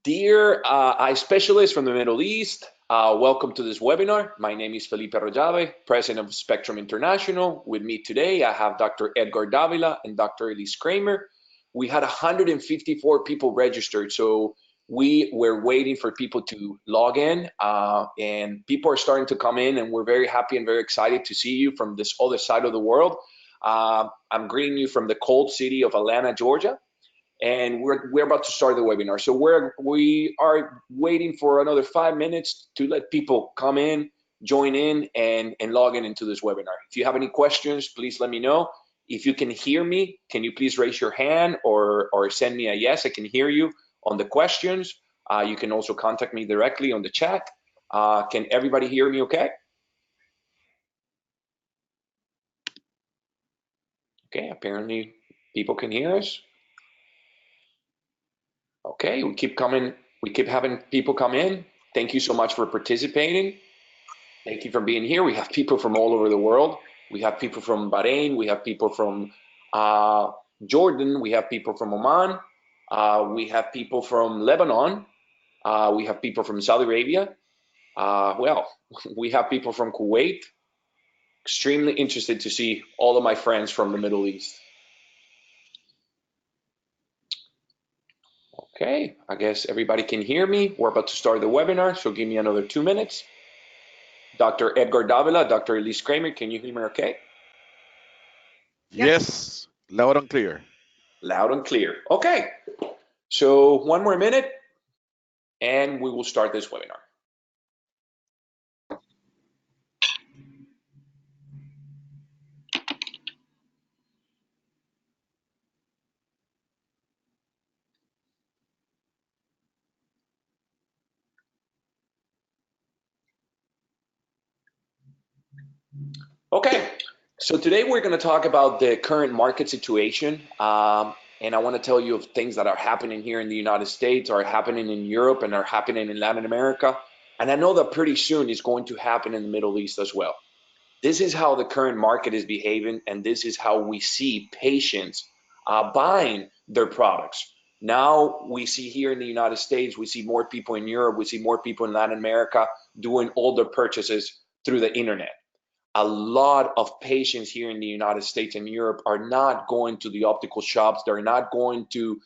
Dear eye specialists from the Middle East, welcome to this webinar. My name is Felipe Arroyave, President of Spectrum International. With me today, I have Dr. Edgar Davila and Dr. Elise Kramer. We had 154 people registered, so we were waiting for people to log in, and people are starting to come in, and we're very happy and very excited to see you from this other side of the world. I'm greeting you from the cold city of Atlanta, Georgia. And we're about to start the webinar. So we are waiting for another 5 minutes to let people come in, join in, and log in into this webinar. If you have any questions, please let me know. If you can hear me, can you please raise your hand or send me a yes, I can hear you on the questions. You can also contact me directly on the chat. Can everybody hear me okay? Okay, apparently people can hear us. Okay, we keep having people come in. Thank you so much for participating. Thank you for being here. We have people from all over the world. We have people from Bahrain. We have people from Jordan. We have people from Oman. We have people from Lebanon. We have people from Saudi Arabia. We have people from Kuwait. Extremely interested to see all of my friends from the Middle East. Okay, I guess everybody can hear me. We're about to start the webinar, so give me another 2 minutes. Dr. Edgar Davila, Dr. Elise Kramer, can you hear me okay? Yes, loud and clear. Loud and clear. Okay, so 1 more minute and we will start this webinar. Okay, so today we're going to talk about the current market situation, and I want to tell you of things that are happening here in the United States, are happening in Europe, and are happening in Latin America, and I know that pretty soon it's going to happen in the Middle East as well. This is how the current market is behaving, and this is how we see patients buying their products. Now we see here in the United States, we see more people in Europe, we see more people in Latin America doing all their purchases through the internet. A lot of patients here in the United States and Europe are not going to the optical shops. They're not going to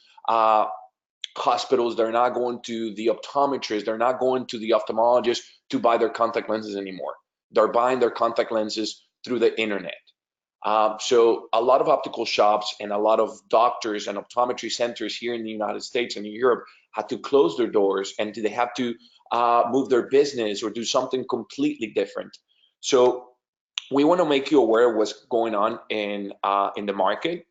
hospitals. They're not going to the optometrist. They're not going to the ophthalmologist to buy their contact lenses anymore. They're buying their contact lenses through the internet. So a lot of optical shops and a lot of doctors and optometry centers here in the United States and in Europe had to close their doors, and they have to move their business or do something completely different. So we want to make you aware of what's going on in the market.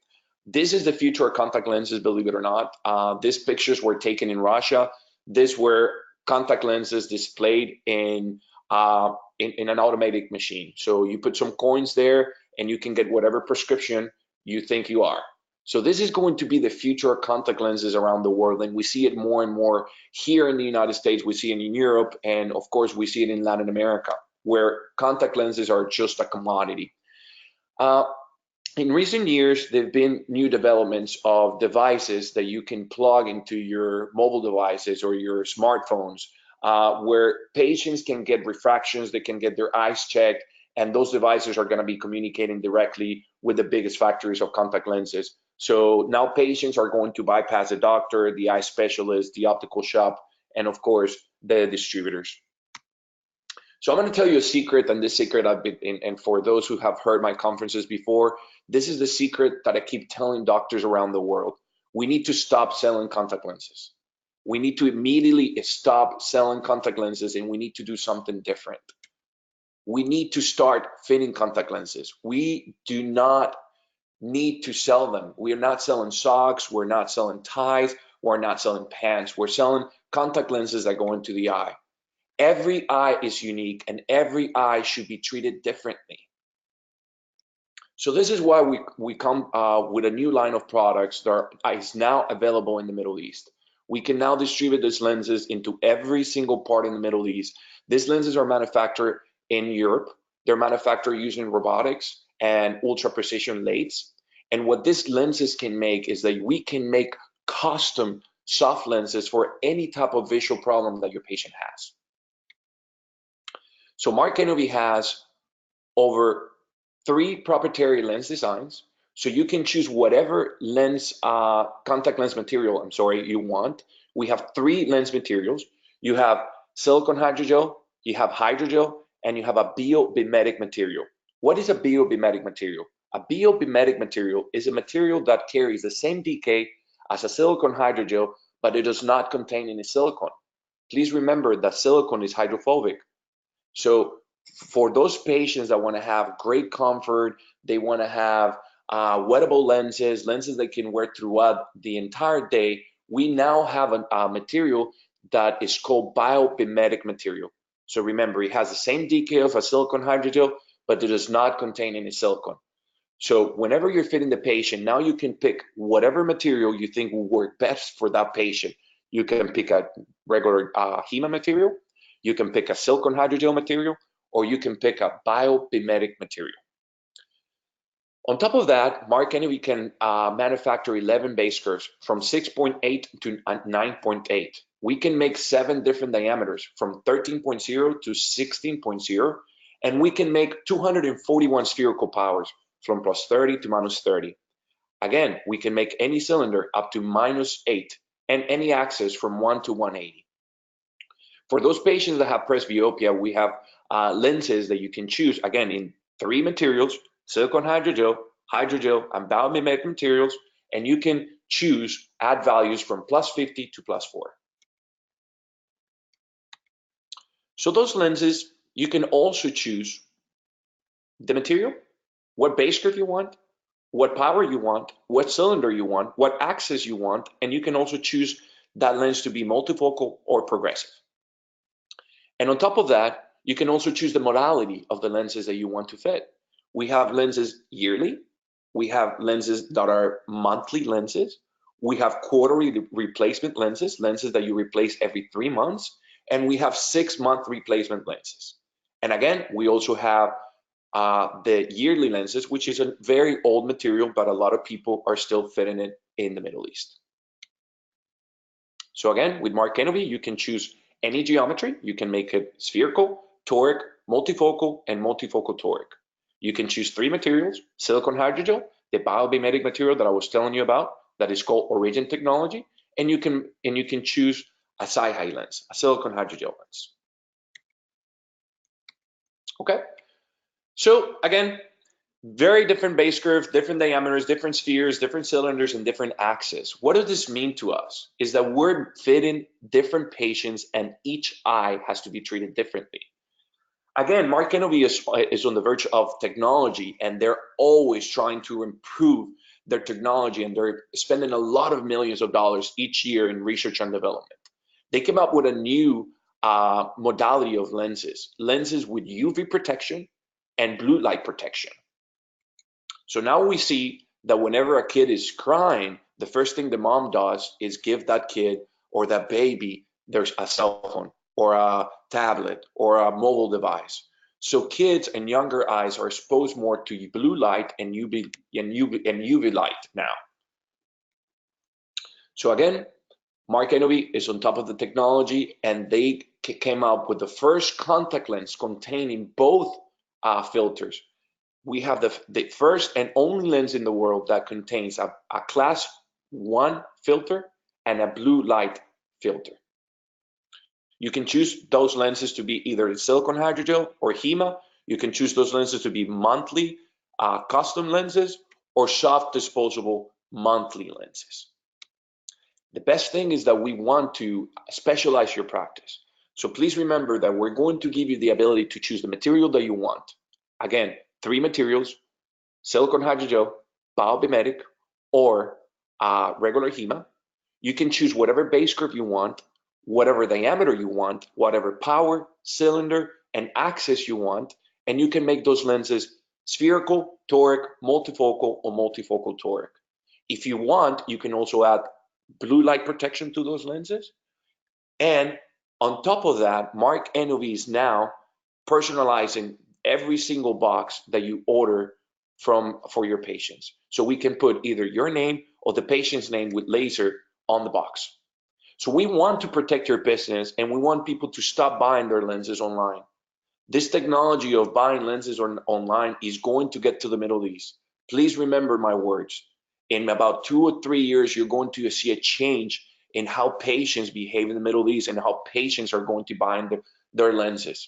This is the future of contact lenses, believe it or not. These pictures were taken in Russia. These were contact lenses displayed in an automatic machine. So you put some coins there and you can get whatever prescription you think you are. So this is going to be the future of contact lenses around the world, and we see it more and more here in the United States. We see it in Europe, and of course we see it in Latin America, where contact lenses are just a commodity. In recent years, there have been new developments of devices that you can plug into your mobile devices or your smartphones, where patients can get refractions, they can get their eyes checked, and those devices are going to be communicating directly with the biggest factories of contact lenses. So now patients are going to bypass the doctor, the eye specialist, the optical shop, and of course, the distributors. So I'm going to tell you a secret, and this secret I've been in, and for those who have heard my conferences before, this is the secret that I keep telling doctors around the world. We need to stop selling contact lenses. We need to immediately stop selling contact lenses, and we need to do something different. We need to start fitting contact lenses. We do not need to sell them. We are not selling socks. We're not selling ties. We're not selling pants. We're selling contact lenses that go into the eye. Every eye is unique, and every eye should be treated differently. So this is why we come with a new line of products that is now available in the Middle East. We can now distribute these lenses into every single part in the Middle East. These lenses are manufactured in Europe. They're manufactured using robotics and ultra precision lathes. And what these lenses can make is that we can make custom soft lenses for any type of visual problem that your patient has. So Mark Enovy has over 3 proprietary lens designs. So you can choose whatever lens, contact lens material, you want. We have 3 lens materials. You have silicone hydrogel, you have hydrogel, and you have a biomimetic material. What is a biomimetic material? A biomimetic material is a material that carries the same decay as a silicone hydrogel, but it does not contain any silicone. Please remember that silicone is hydrophobic. So for those patients that want to have great comfort, they want to have wettable lenses, lenses they can wear throughout the entire day, we now have a material that is called biomimetic material. So remember, it has the same decay of a silicone hydrogel, but it does not contain any silicone. So whenever you're fitting the patient, now you can pick whatever material you think will work best for that patient. You can pick a regular HEMA material, you can pick a silicone hydrogel material, or you can pick a biomimetic material. On top of that, Mark Enovy can manufacture 11 base curves from 6.8 to 9.8. We can make 7 different diameters from 13.0 to 16.0, and we can make 241 spherical powers from +30 to -30. Again, we can make any cylinder up to -8 and any axis from 1 to 180. For those patients that have presbyopia, we have lenses that you can choose, again, in 3 materials, silicone hydrogel, hydrogel, and biomimetic materials, and you can choose add values from +50 to +4. So those lenses, you can also choose the material, what base curve you want, what power you want, what cylinder you want, what axis you want, and you can also choose that lens to be multifocal or progressive. And on top of that, you can also choose the modality of the lenses that you want to fit. We have lenses yearly, we have lenses that are monthly lenses, we have quarterly replacement lenses, lenses that you replace every 3 months, and we have 6-month replacement lenses. And again, we also have the yearly lenses, which is a very old material, but a lot of people are still fitting it in the Middle East. So again, with Mark Enovy, you can choose any geometry. You can make it spherical, toric, multifocal, and multifocal toric. You can choose 3 materials, silicone hydrogel, the biomimetic material that I was telling you about, that is called Origin technology, and you can choose a SiHy lens, a silicone hydrogel lens. Okay, so again, very different base curves, different diameters, different spheres, different cylinders, and different axes. What does this mean to us? Is that we're fitting different patients and each eye has to be treated differently. Again, Mark Enovy is on the verge of technology, and they're always trying to improve their technology, and they're spending a lot of millions of dollars each year in research and development. They came up with a new modality of lenses with UV protection and blue light protection. So now we see that whenever a kid is crying, the first thing the mom does is give that kid or that baby there's a cell phone or a tablet or a mobile device. So kids and younger eyes are exposed more to blue light and UV light now. So again, Mark Enovy is on top of the technology, and they came out with the first contact lens containing both filters. We have the first and only lens in the world that contains a class 1 filter and a blue light filter. You can choose those lenses to be either silicone hydrogel or HEMA. You can choose those lenses to be monthly custom lenses or soft disposable monthly lenses. The best thing is that we want to specialize your practice. So please remember that we're going to give you the ability to choose the material that you want. Again, 3 materials, silicone hydrogel, biomimetic, or regular HEMA. You can choose whatever base curve you want, whatever diameter you want, whatever power, cylinder, and axis you want, and you can make those lenses spherical, toric, multifocal, or multifocal toric. If you want, you can also add blue light protection to those lenses. And on top of that, Mark Enovy is now personalizing every single box that you order for your patients. So we can put either your name or the patient's name with laser on the box. So we want to protect your business, and we want people to stop buying their lenses online. This technology of buying lenses online is going to get to the Middle East. Please remember my words. In about 2 or 3 years, you're going to see a change in how patients behave in the Middle East and how patients are going to buy their lenses.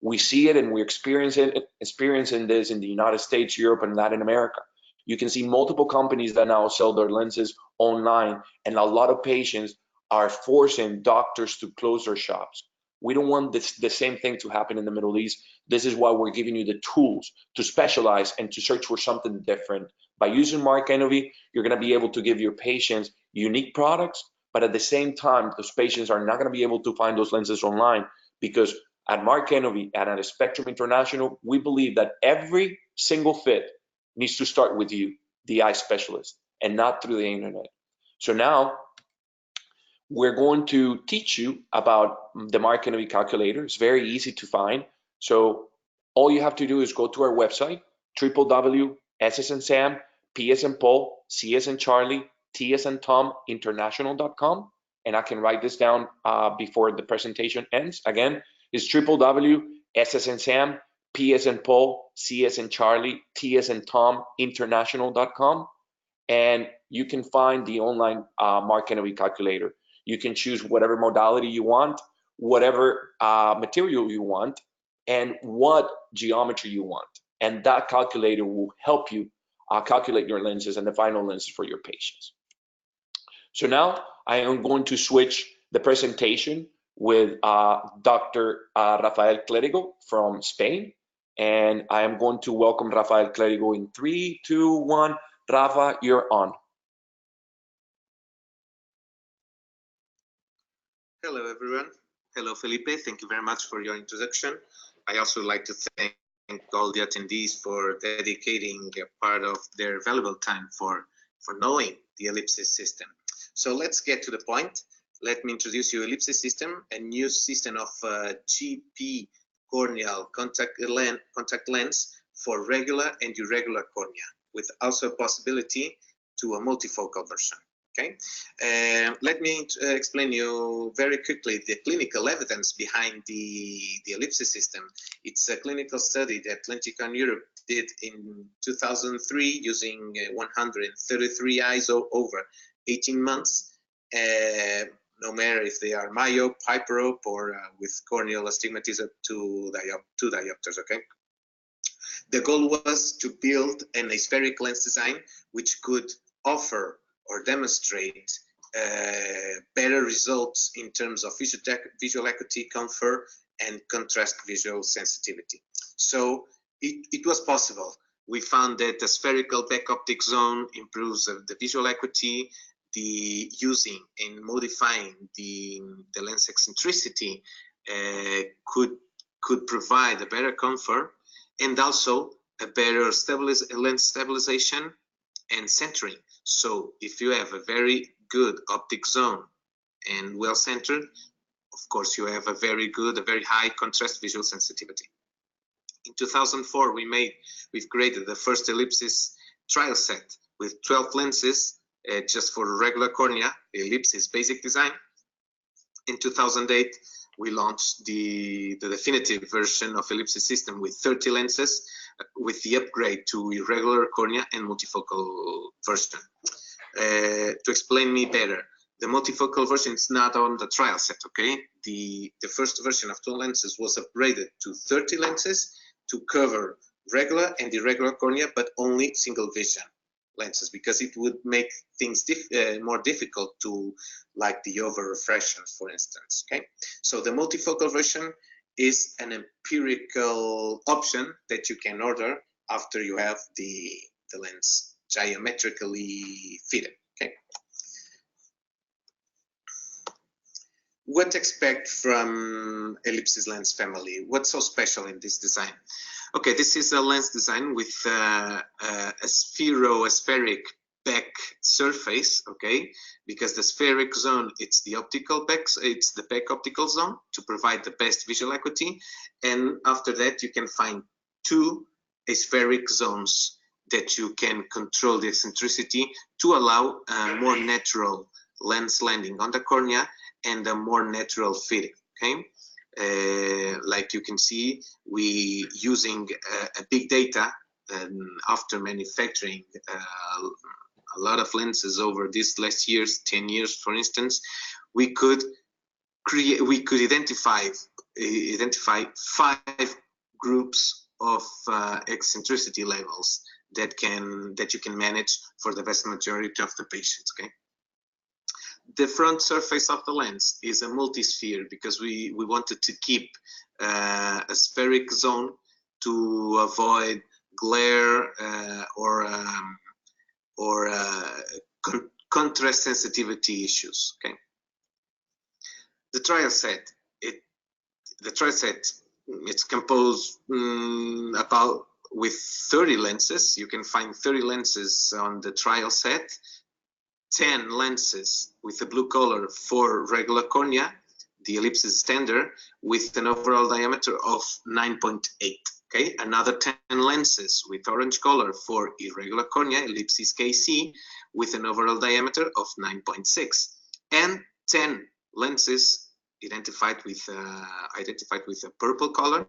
We see it and we're experiencing this in the United States, Europe, and Latin America. You can see multiple companies that now sell their lenses online, and a lot of patients are forcing doctors to close their shops. We don't want the same thing to happen in the Middle East. This is why we're giving you the tools to specialize and to search for something different. By using Mark Enovy, you're going to be able to give your patients unique products, but at the same time, those patients are not going to be able to find those lenses online, because at Mark Enovy and at Spectrum International, we believe that every single fit needs to start with you, the eye specialist, and not through the internet. So now we're going to teach you about the Mark Enovy calculator. It's very easy to find. So all you have to do is go to our website, www.S as in Sam, P as in Paul, C as in Charlie, T as in Tom, international.com. And I can write this down before the presentation ends. Again, it's www.S as in Sam, P as in Paul, C as in Charlie, T as in Tom, international.com. And you can find the online Mark Enovy calculator. You can choose whatever modality you want, whatever material you want, and what geometry you want. And that calculator will help you calculate your lenses and the final lenses for your patients. So now I am going to switch the presentation with Dr. Rafael Clérigo from Spain. And I am going to welcome Rafael Clérigo in 3, 2, 1. Rafa, you're on. Hello, everyone. Hello, Felipe. Thank you very much for your introduction. I also like to thank all the attendees for dedicating a part of their valuable time for knowing the ellipsis system. So let's get to the point. Let me introduce you ellipsis system, a new system of GP corneal contact lens for regular and irregular cornea, with also a possibility to a multifocal version. Okay, let me explain you very quickly the clinical evidence behind the ellipsis system. It's a clinical study that Lenticon Europe did in 2003 using 133 eyes over 18 months, no matter if they are myope, hyperope, or with corneal astigmatism to diopters. Okay. The goal was to build an aspheric lens design which could offer or demonstrate better results in terms of visual acuity, comfort, and contrast visual sensitivity. So it was possible. We found that the spherical back optic zone improves the visual acuity. The using and modifying the lens eccentricity could provide a better comfort, and also a better lens stabilization and centering. So if you have a very good optic zone and well centered, of course you have a very high contrast visual sensitivity. In 2004, we've created the first ellipsis trial set with 12 lenses just for regular cornea, the ellipsis basic design. In 2008, we launched the definitive version of ellipsis system with 30 lenses, with the upgrade to irregular cornea and multifocal version. To explain me better, the multifocal version is not on the trial set, okay? The first version of 2 lenses was upgraded to 30 lenses to cover regular and irregular cornea, but only single vision lenses, because it would make things more difficult to, like the over refraction, for instance, okay? So the multifocal version is an empirical option that you can order after you have the lens geometrically fitted, okay? What to expect from ellipsis lens family? What's so special in this design? Okay, this is a lens design with a spheric back surface, okay? Because the spheric zone, it's the back optical zone to provide the best visual acuity. And after that, you can find 2 aspheric zones that you can control the eccentricity to allow a more natural lens landing on the cornea and a more natural fitting. Okay, like you can see, we using a big data after manufacturing a lot of lenses over these last years, 10 years, for instance, we could identify 5 groups of eccentricity levels that you can manage for the vast majority of the patients. Okay. The front surface of the lens is a multi-sphere because we wanted to keep a spheric zone to avoid glare or contrast sensitivity issues. Okay. The trial set, it's composed with 30 lenses. You can find 30 lenses on the trial set, 10 lenses with a blue color for regular cornea, the ellipsis standard, with an overall diameter of 9.8. Okay, another 10 lenses with orange color for irregular cornea, ellipsis KC, with an overall diameter of 9.6, and 10 lenses identified with a purple color.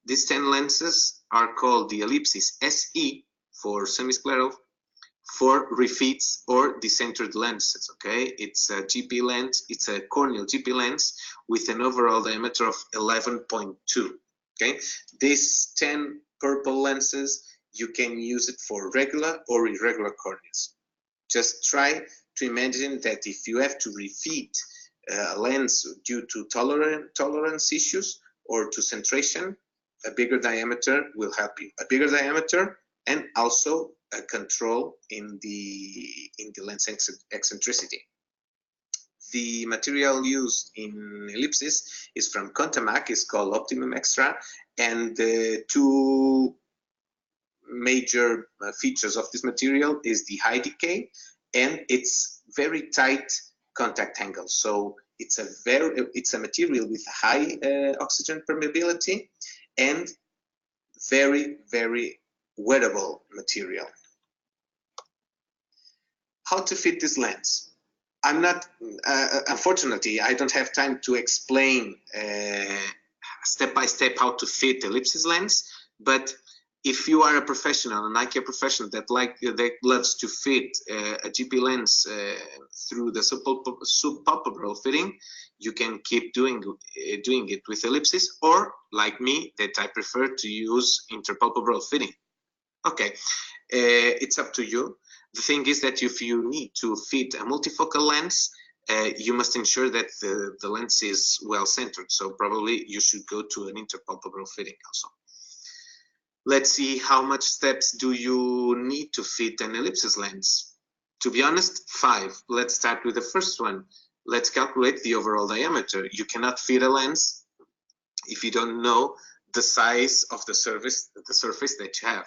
These 10 lenses are called the ellipsis SE for semiscleral, for refits or decentered lenses. Okay, it's a GP lens, it's a corneal GP lens with an overall diameter of 11.2. Okay, these 10 purple lenses, you can use it for regular or irregular corneas. Just try to imagine that if you have to refit a lens due to tolerance issues or to centration, a bigger diameter will help you. A bigger diameter and also a control in the lens eccentricity. The material used in ellipsis is from Contamac, is called Optimum Extra, and the 2 major features of this material is the high decay and its very tight contact angle. So it's a material with high oxygen permeability and very, very wearable material. How to fit this lens? I'm not, unfortunately, I don't have time to explain step by step how to fit ellipsis lens, but if you are a professional, an eye care professional that loves to fit a GP lens through the subpalpebral fitting, you can keep doing it with ellipsis, or like me, that I prefer to use interpalpebral fitting. Okay, it's up to you. The thing is that if you need to fit a multifocal lens, you must ensure that the lens is well centered. So probably you should go to an interpalpebral fitting also. Let's see how much steps do you need to fit an ellipsis lens. To be honest, 5. Let's start with the first one. Let's calculate the overall diameter. You cannot fit a lens if you don't know the size of the surface that you have.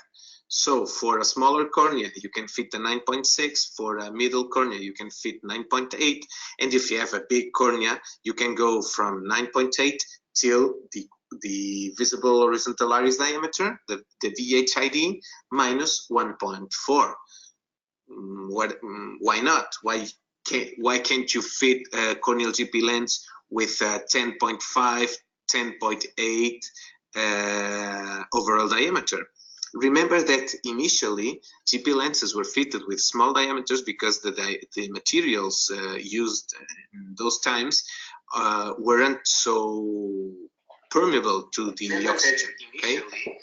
So for a smaller cornea, you can fit a 9.6. For a middle cornea, you can fit 9.8. And if you have a big cornea, you can go from 9.8 till the visible horizontal iris diameter, the VHID, minus 1.4. Why not? Why can't you fit a corneal GP lens with a 10.5, 10.8 overall diameter? Remember that initially GP lenses were fitted with small diameters because the materials used in those times weren't so permeable to the oxygen. Okay,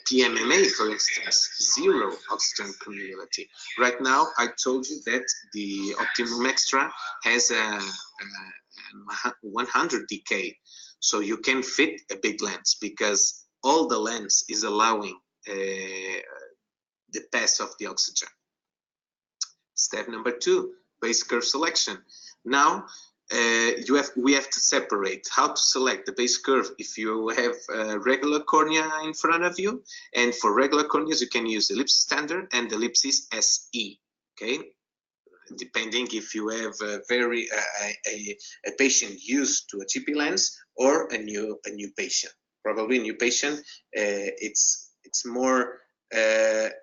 PMMA, for instance, 0 oxygen permeability. Right now, I told you that the Optimum Extra has a 100 decay, so you can fit a big lens because all the lens is allowing the pass of the oxygen. Step number 2, base curve selection. Now we have to separate how to select the base curve if you have a regular cornea in front of you, and for regular corneas you can use ellipsis standard and ellipsis SE. Okay, depending if you have a patient used to a GP lens or a new patient. Probably a new patient, it's more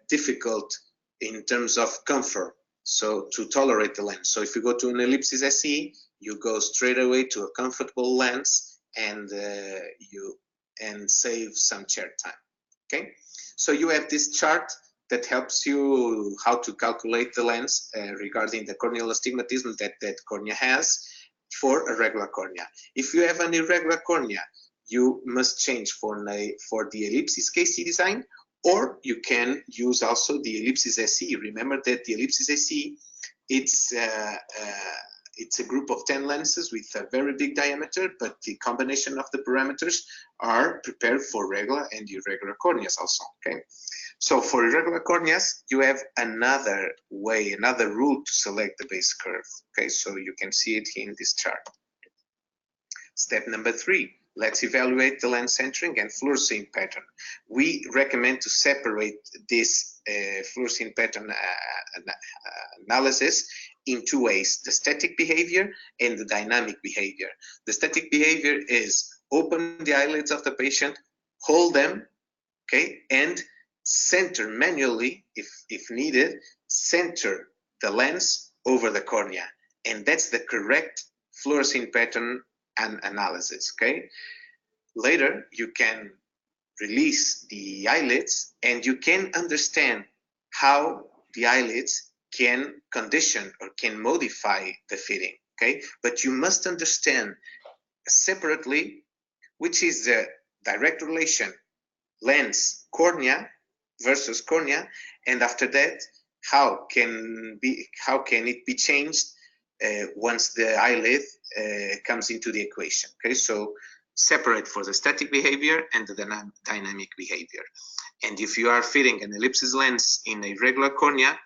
difficult in terms of comfort. So to tolerate the lens. So if you go to an ellipsis SE, you go straight away to a comfortable lens and save some chair time. Okay, so you have this chart that helps you how to calculate the lens regarding the corneal astigmatism that cornea has for a regular cornea. If you have an irregular cornea, you must change for the ellipsis KC design, or you can use also the ellipsis SE. Remember that the ellipsis SE, it's a group of 10 lenses with a very big diameter, but the combination of the parameters are prepared for regular and irregular corneas also, okay? So for irregular corneas, you have another way, another rule to select the base curve, okay? So you can see it here in this chart. Step number 3, let's evaluate the lens centering and fluorescein pattern. We recommend to separate this fluorescein pattern analysis in 2 ways, the static behavior and the dynamic behavior. The static behavior is open the eyelids of the patient, hold them, okay, and center manually, if needed, center the lens over the cornea. And that's the correct fluorescein pattern and analysis, okay? Later, you can release the eyelids and you can understand how the eyelids can condition or can modify the fitting, okay? But you must understand separately which is the direct relation lens cornea versus cornea, and after that, how can it be changed once the eyelid comes into the equation, okay? So separate for the static behavior and the dynamic behavior. And if you are fitting an ellipsis lens in a regular cornea,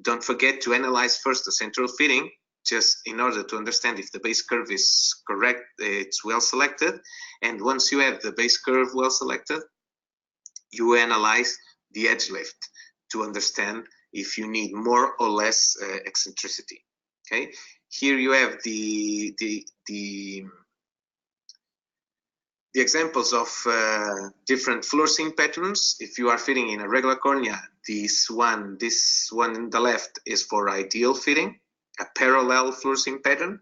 don't forget to analyze first the central fitting, just in order to understand if the base curve is correct, it's well selected. And once you have the base curve well selected, you analyze the edge lift to understand if you need more or less eccentricity, okay? Here you have the examples of different fluorescein patterns. If you are fitting in a regular cornea, this one in the left is for ideal fitting, a parallel fluorescein pattern.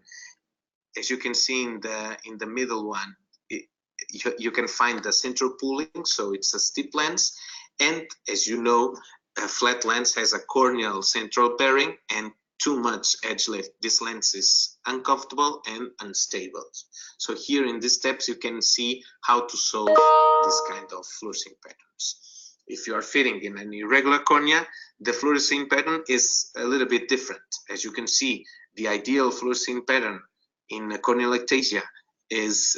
As you can see in the middle one, you can find the central pooling, so it's a steep lens. And as you know, a flat lens has a corneal central bearing and too much edge lift. This lens is uncomfortable and unstable. So here in these steps, you can see how to solve this kind of fluorescein patterns. If you are fitting in an irregular cornea, the fluorescein pattern is a little bit different. As you can see, the ideal fluorescein pattern in corneal ectasia is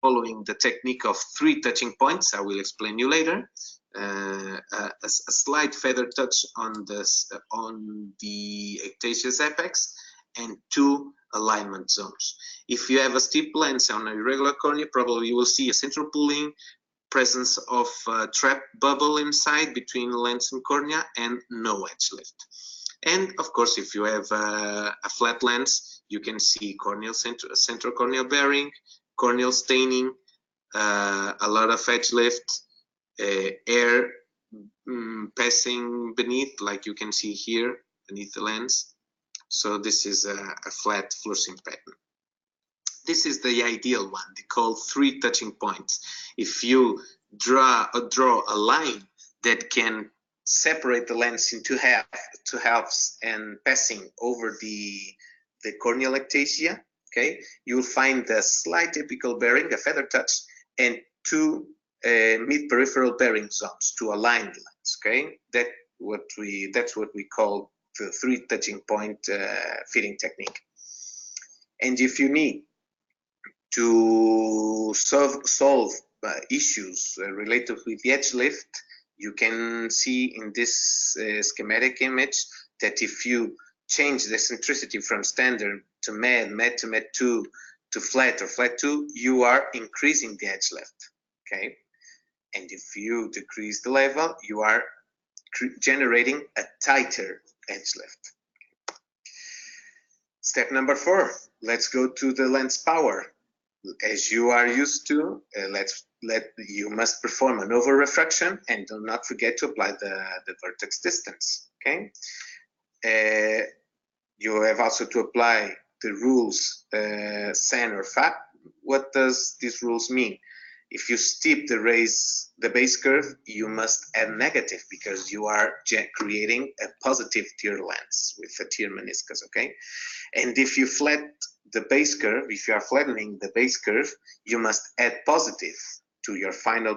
following the technique of 3 touching points. I will explain you later. A slight feather touch on the ectasia's apex and 2 alignment zones. If you have a steep lens on a irregular cornea, probably you will see a central pooling, presence of a trap bubble inside between lens and cornea, and no edge lift. And of course, if you have a flat lens, you can see corneal central corneal bearing, corneal staining, a lot of edge lift, air passing beneath, like you can see here beneath the lens. So this is a flat fluorescein pattern. This is the ideal one, they call 3 touching points. If you draw a line that can separate the lens into two halves and passing over the corneal ectasia, okay, you'll find the slight apical bearing, a feather touch, and 2 mid-peripheral bearing zones to align the lens, okay? That's what we call the 3 touching point fitting technique. And if you need to solve issues related with the edge lift, you can see in this schematic image that if you change the eccentricity from standard to med to med 2 to flat or flat 2, you are increasing the edge lift, okay? And if you decrease the level, you are generating a tighter edge lift. Step number 4, let's go to the lens power. As you are used to, you must perform an over refraction and do not forget to apply the vertex distance, okay? You have also to apply the rules SAN or FAP. What does these rules mean? If you steep the base curve, you must add negative because you are creating a positive tear lens with a tear meniscus, okay? And if you flatten the base curve, if you are flattening the base curve, you must add positive to your final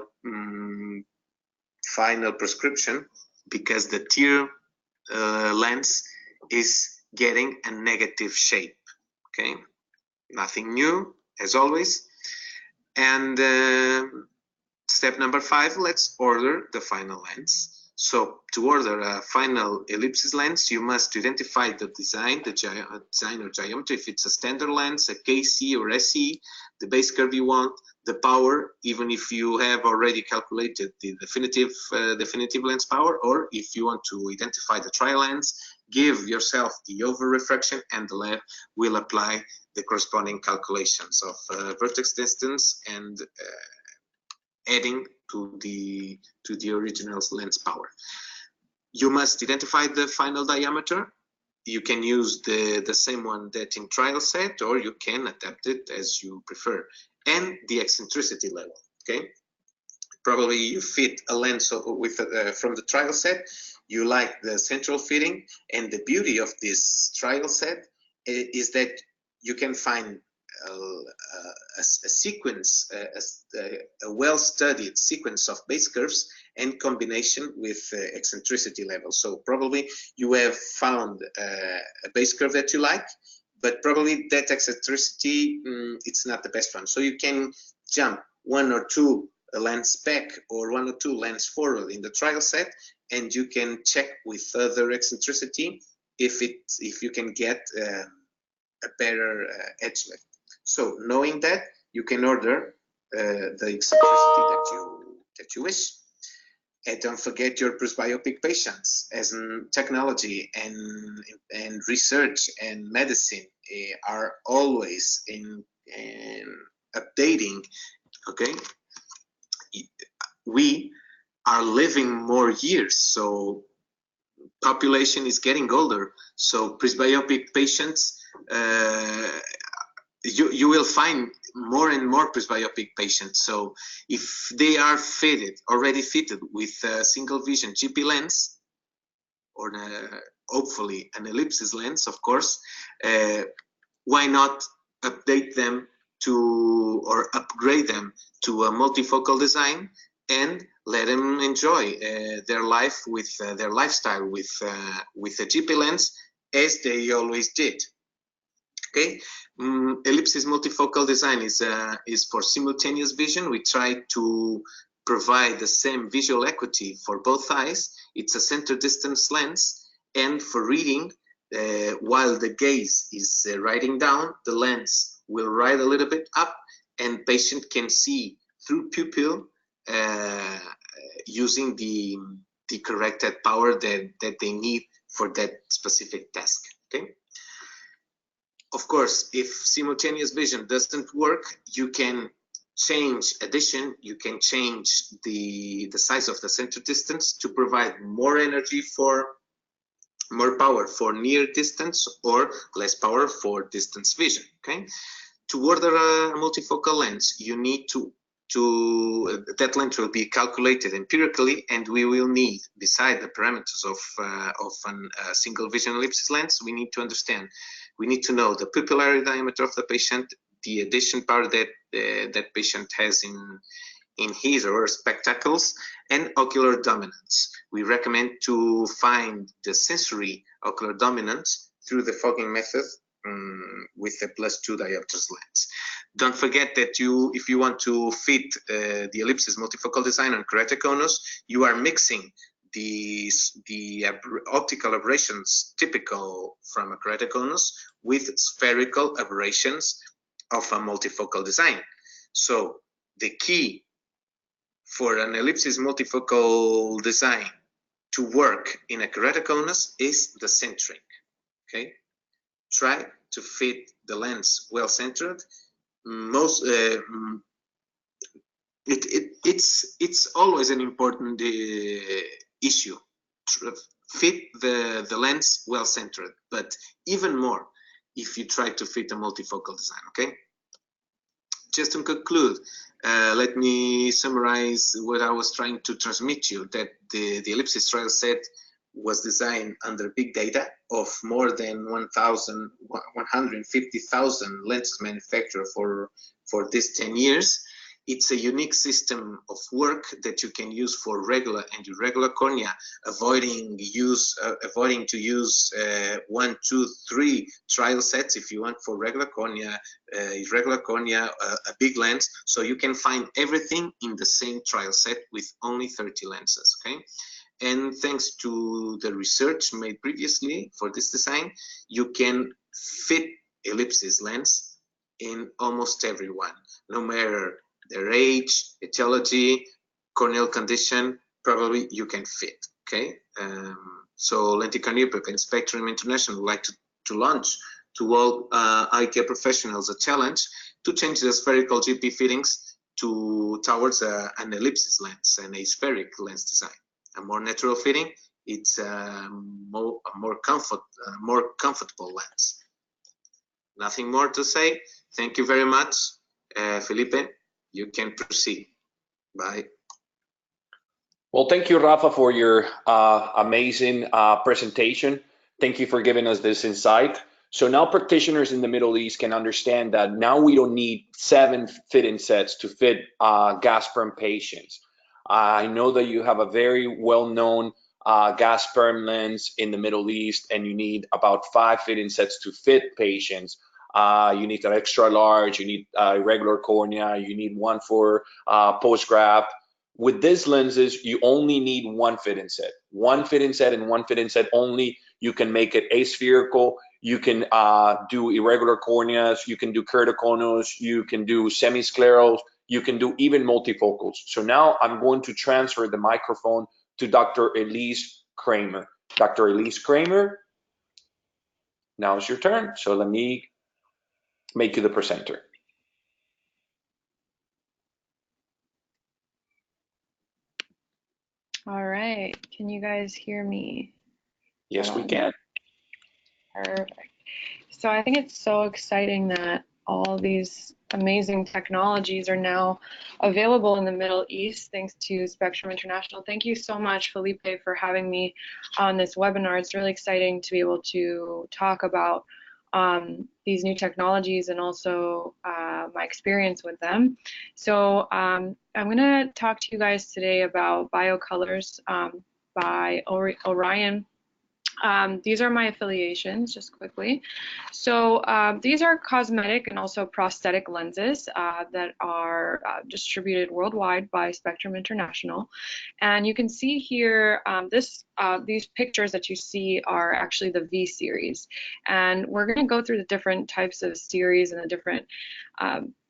prescription because the tear lens is getting a negative shape, okay? Nothing new, as always. And step number 5, let's order the final lens. So to order a final ellipsis lens, you must identify the design, design or geometry, if it's a standard lens, a KC or SE, the base curve you want, the power, even if you have already calculated the definitive lens power, or if you want to identify the tri-lens, give yourself the over refraction and the lab will apply the corresponding calculations of vertex distance and adding to the original lens power. You must identify the final diameter. You can use the same one that in trial set, or you can adapt it as you prefer. And the eccentricity level, okay? Probably you fit a lens with from the trial set, you like the central fitting, and the beauty of this trial set is that you can find a sequence, a well-studied sequence of base curves in combination with eccentricity level. So probably you have found a base curve that you like, but probably that eccentricity, it's not the best one. So you can jump 1 or 2 lens back or 1 or 2 lens forward in the trial set, and you can check with other eccentricity if you can get a better edge lift. So knowing that, you can order the eccentricity that you wish. And don't forget your presbyopic patients, as in technology and research and medicine are always in updating, okay? We are living more years, so population is getting older. So presbyopic patients, you will find more and more presbyopic patients. So if they are already fitted with a single vision GP lens, or hopefully an ellipsis lens, of course, why not update them or upgrade them to a multifocal design and let them enjoy their life with their lifestyle with a GP lens as they always did. Okay, ellipsis multifocal design is for simultaneous vision. We try to provide the same visual equity for both eyes. It's a center distance lens, and for reading, while the gaze is writing down, the lens will write a little bit up, and patient can see through pupil using the corrected power that they need for that specific task. Okay. Of course, if simultaneous vision doesn't work, you can change addition, you can change the size of the center distance to provide more energy more power for near distance or less power for distance vision, okay? To order a multifocal lens, you need that lens will be calculated empirically, and we will need, beside the parameters of a single vision ellipsis lens, we need to understand, we need to know the pupillary diameter of the patient, the addition power that that patient has in his or her spectacles, and ocular dominance. We recommend to find the sensory ocular dominance through the fogging method with a +2 diopters lens. Don't forget that if you want to fit the ellipsis multifocal design on keratoconus, you are mixing the optical aberrations typical from a keratoconus with spherical aberrations of a multifocal design. So the key for an ellipsis multifocal design to work in a keratoconus is the centering. Okay, try to fit the lens well centered. It's always an important issue. fit the lens well centered, but even more if you try to fit a multifocal design. Okay, just to conclude, let me summarize what I was trying to transmit you, that the ellipsis trial set was designed under big data of more than 150,000 lenses manufactured for these 10 years. It's a unique system of work that you can use for regular and irregular cornea, avoiding to use 1, 2, 3 trial sets if you want for regular cornea, irregular cornea, a big lens. So you can find everything in the same trial set with only 30 lenses. Okay. And thanks to the research made previously for this design, you can fit ellipsis lens in almost everyone, no matter their age, etiology, corneal condition, probably you can fit. Okay, so Lentica Myopia and Spectrum International would like to launch to all eye care professionals a challenge to change the spherical GP fittings towards an ellipsis lens and a spheric lens design. A more natural fitting, it's a more comfortable lens. Nothing more to say. Thank you very much. Felipe, you can proceed. Bye. Well, thank you, Rafa, for your amazing presentation. Thank you for giving us this insight. So now practitioners in the Middle East can understand that now we don't need 7 fitting sets to fit gas perm patients. I know that you have a very well-known gas perm lens in the Middle East, and you need about 5 fitting sets to fit patients. You need an extra large, you need regular cornea, you need one for post-graft. With these lenses, you only need 1 fitting set. 1 fitting set and 1 fitting set only. You can make it aspherical. You can do irregular corneas. You can do keratoconus. You can do semi-sclerals. You can do even multifocals. So now I'm going to transfer the microphone to Dr. Elise Kramer. Dr. Elise Kramer, now it's your turn. So let me make you the presenter. All right, can you guys hear me? Yes, we can. Perfect. So I think it's so exciting that all these amazing technologies are now available in the Middle East thanks to Spectrum International. Thank you so much, Felipe, for having me on this webinar. It's really exciting to be able to talk about these new technologies and also my experience with them. So I'm going to talk to you guys today about BioColors by Orion. These are my affiliations, just quickly. So these are cosmetic and also prosthetic lenses that are distributed worldwide by Spectrum International. And you can see here, these pictures that you see are actually the V series. And we're going to go through the different types of series and the different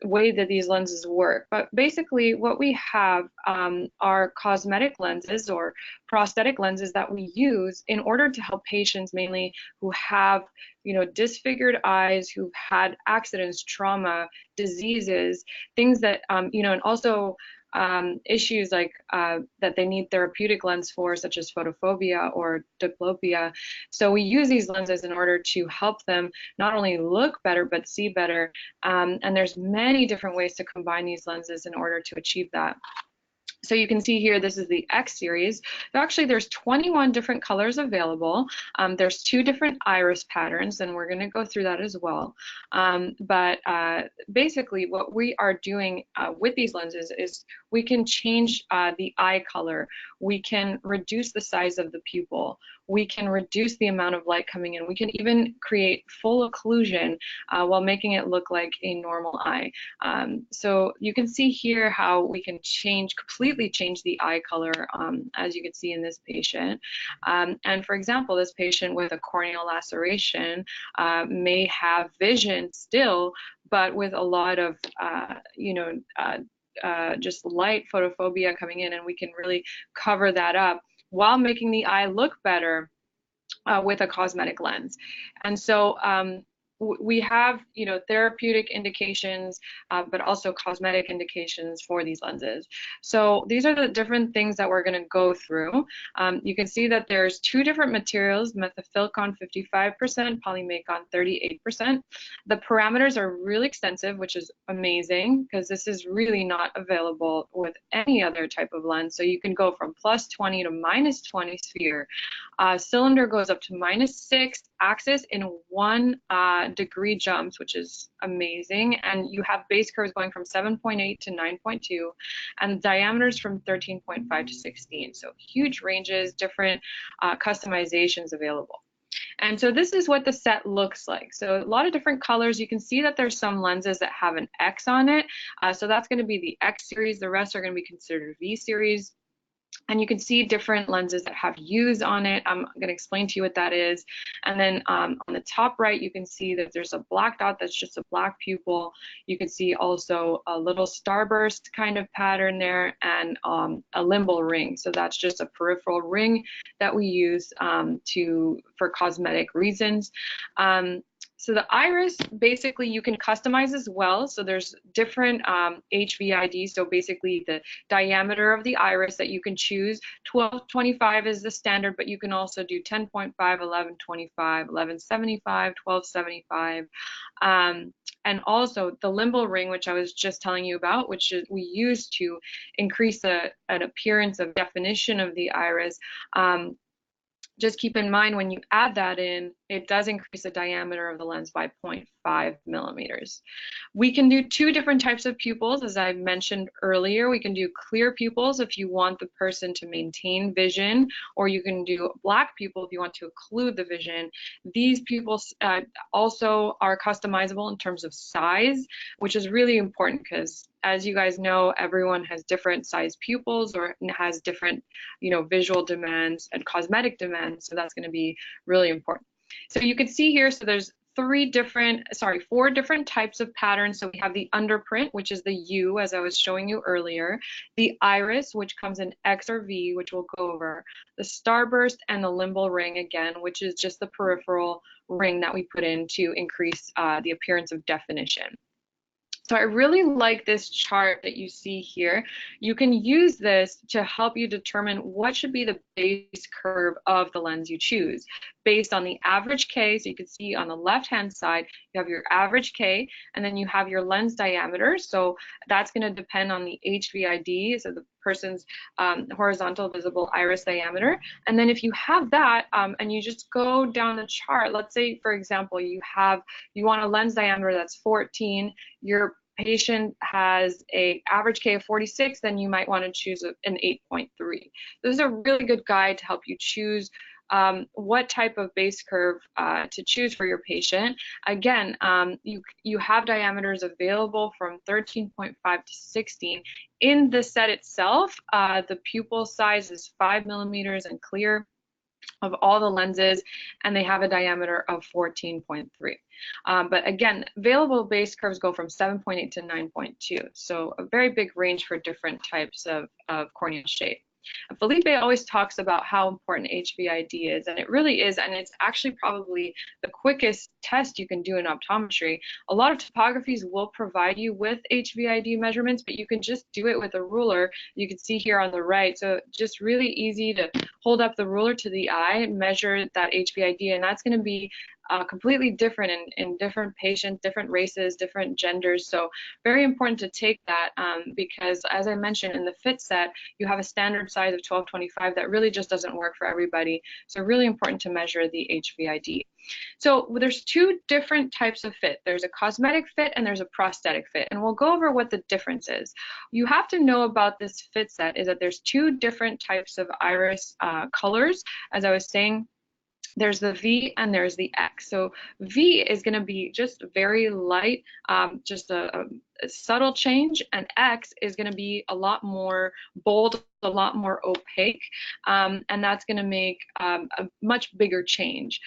way that these lenses work. But basically what we have are cosmetic lenses or prosthetic lenses that we use in order to help patients mainly who have, disfigured eyes, who've had accidents, trauma, diseases, things that, and also issues like that they need therapeutic lens for, such as photophobia or diplopia. So we use these lenses in order to help them not only look better, but see better. And there's many different ways to combine these lenses in order to achieve that. So you can see here, this is the X series. Actually, there's 21 different colors available. There's 2 different iris patterns, and we're going to go through that as well. But basically, what we are doing with these lenses is we can change the eye color. We can reduce the size of the pupil. We can reduce the amount of light coming in. We can even create full occlusion while making it look like a normal eye. So you can see here how we can completely change the eye color, as you can see in this patient. And for example, this patient with a corneal laceration may have vision still, but with a lot of, just light photophobia coming in, and we can really cover that up while making the eye look better with a cosmetic lens. And so we have, therapeutic indications, but also cosmetic indications for these lenses. So these are the different things that we're going to go through. You can see that there's two different materials, methylsilicon 55%, polymicron 38%. The parameters are really extensive, which is amazing because this is really not available with any other type of lens. So you can go from +20 to -20 sphere. Cylinder goes up to -6, axis in 1 degree jumps, which is amazing. And you have base curves going from 7.8 to 9.2, and diameters from 13.5 to 16. So huge ranges, different customizations available. And so this is what the set looks like. So a lot of different colors. You can see that there's some lenses that have an X on it. So that's going to be the X series. The rest are going to be considered V series. And you can see different lenses that have U's on it. I'm going to explain to you what that is. And then on the top right, you can see that there's a black dot that's just a black pupil. You can see also a little starburst kind of pattern there, and a limbal ring. So that's just a peripheral ring that we use for cosmetic reasons. So the iris, basically, you can customize as well. So there's different HVIDs. So basically the diameter of the iris that you can choose. 1225 is the standard, but you can also do 10.5, 1125, 1175, 1275. And also the limbal ring, which I was just telling you about, which we use to increase an appearance of definition of the iris. Just keep in mind when you add that in, it does increase the diameter of the lens by 0.5 millimeters. We can do two different types of pupils, as I mentioned earlier. We can do clear pupils if you want the person to maintain vision, or you can do black pupil if you want to occlude the vision. These pupils also are customizable in terms of size, which is really important because, as you guys know, everyone has different size pupils or has different, visual demands and cosmetic demands. So that's going to be really important. So you can see here, so there's four different types of patterns. So we have the underprint, which is the U, as I was showing you earlier, the iris, which comes in X or V, which we'll go over, the starburst, and the limbal ring, again, which is just the peripheral ring that we put in to increase the appearance of definition. So I really like this chart that you see here. You can use this to help you determine what should be the base curve of the lens you choose based on the average K. So you can see on the left-hand side, you have your average K, and then you have your lens diameter. So that's going to depend on the HVID, so the person's horizontal visible iris diameter. And then if you have that and you just go down the chart, let's say, for example, you want a lens diameter that's 14, your patient has an average K of 46, then you might want to choose an 8.3. This is a really good guide to help you choose what type of base curve to choose for your patient. Again, you have diameters available from 13.5 to 16. In the set itself, the pupil size is 5 millimeters and clear of all the lenses, and they have a diameter of 14.3. But again, available base curves go from 7.8 to 9.2. So a very big range for different types of corneal shape. Felipe always talks about how important HVID is, and it really is, and it's actually probably the quickest test you can do in optometry. A lot of topographies will provide you with HVID measurements, but you can just do it with a ruler. You can see here on the right, so just really easy to hold up the ruler to the eye and measure that HVID, and that's going to be completely different in different patients, different races, different genders. So very important to take that because, as I mentioned, in the fit set, you have a standard size of 1225 that really just doesn't work for everybody. So really important to measure the HVID. So there's two different types of fit. There's a cosmetic fit and there's a prosthetic fit, and we'll go over what the difference is. You have to know about this fit set is that there's two different types of iris colors, as I was saying. There's the V and there's the X. So V is going to be just very light, just a subtle change, and X is going to be a lot more bold, a lot more opaque, and that's going to make a much bigger change.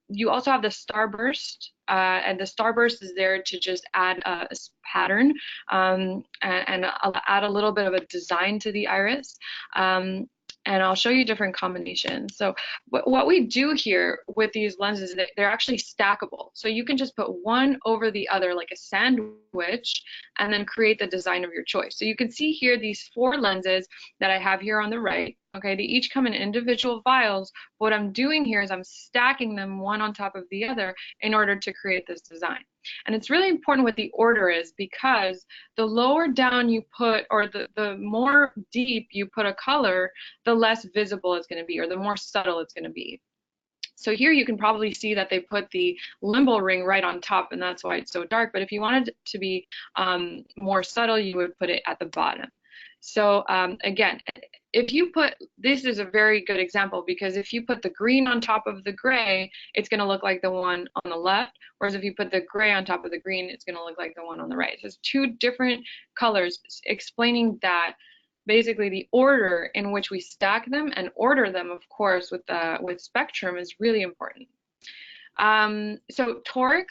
You also have the starburst, and the starburst is there to just add a pattern and add a little bit of a design to the iris. and I'll show you different combinations. So what we do here with these lenses is that they're actually stackable. So you can just put one over the other like a sandwich and then create the design of your choice. So you can see here these 4 lenses that I have here on the right. Okay, they each come in individual vials. What I'm doing here is I'm stacking them one on top of the other in order to create this design. And it's really important what the order is, because the lower down you put, or the more deep you put a color, the less visible it's going to be, or the more subtle it's going to be. So here you can probably see that they put the limbal ring right on top, and that's why it's so dark. But if you wanted it to be more subtle, you would put it at the bottom. So again, if you put, this is a very good example, because if you put the green on top of the gray, it's going to look like the one on the left, whereas if you put the gray on top of the green, it's going to look like the one on the right. So it's 2 different colors, explaining that basically the order in which we stack them and order them, of course, with spectrum is really important. So toric,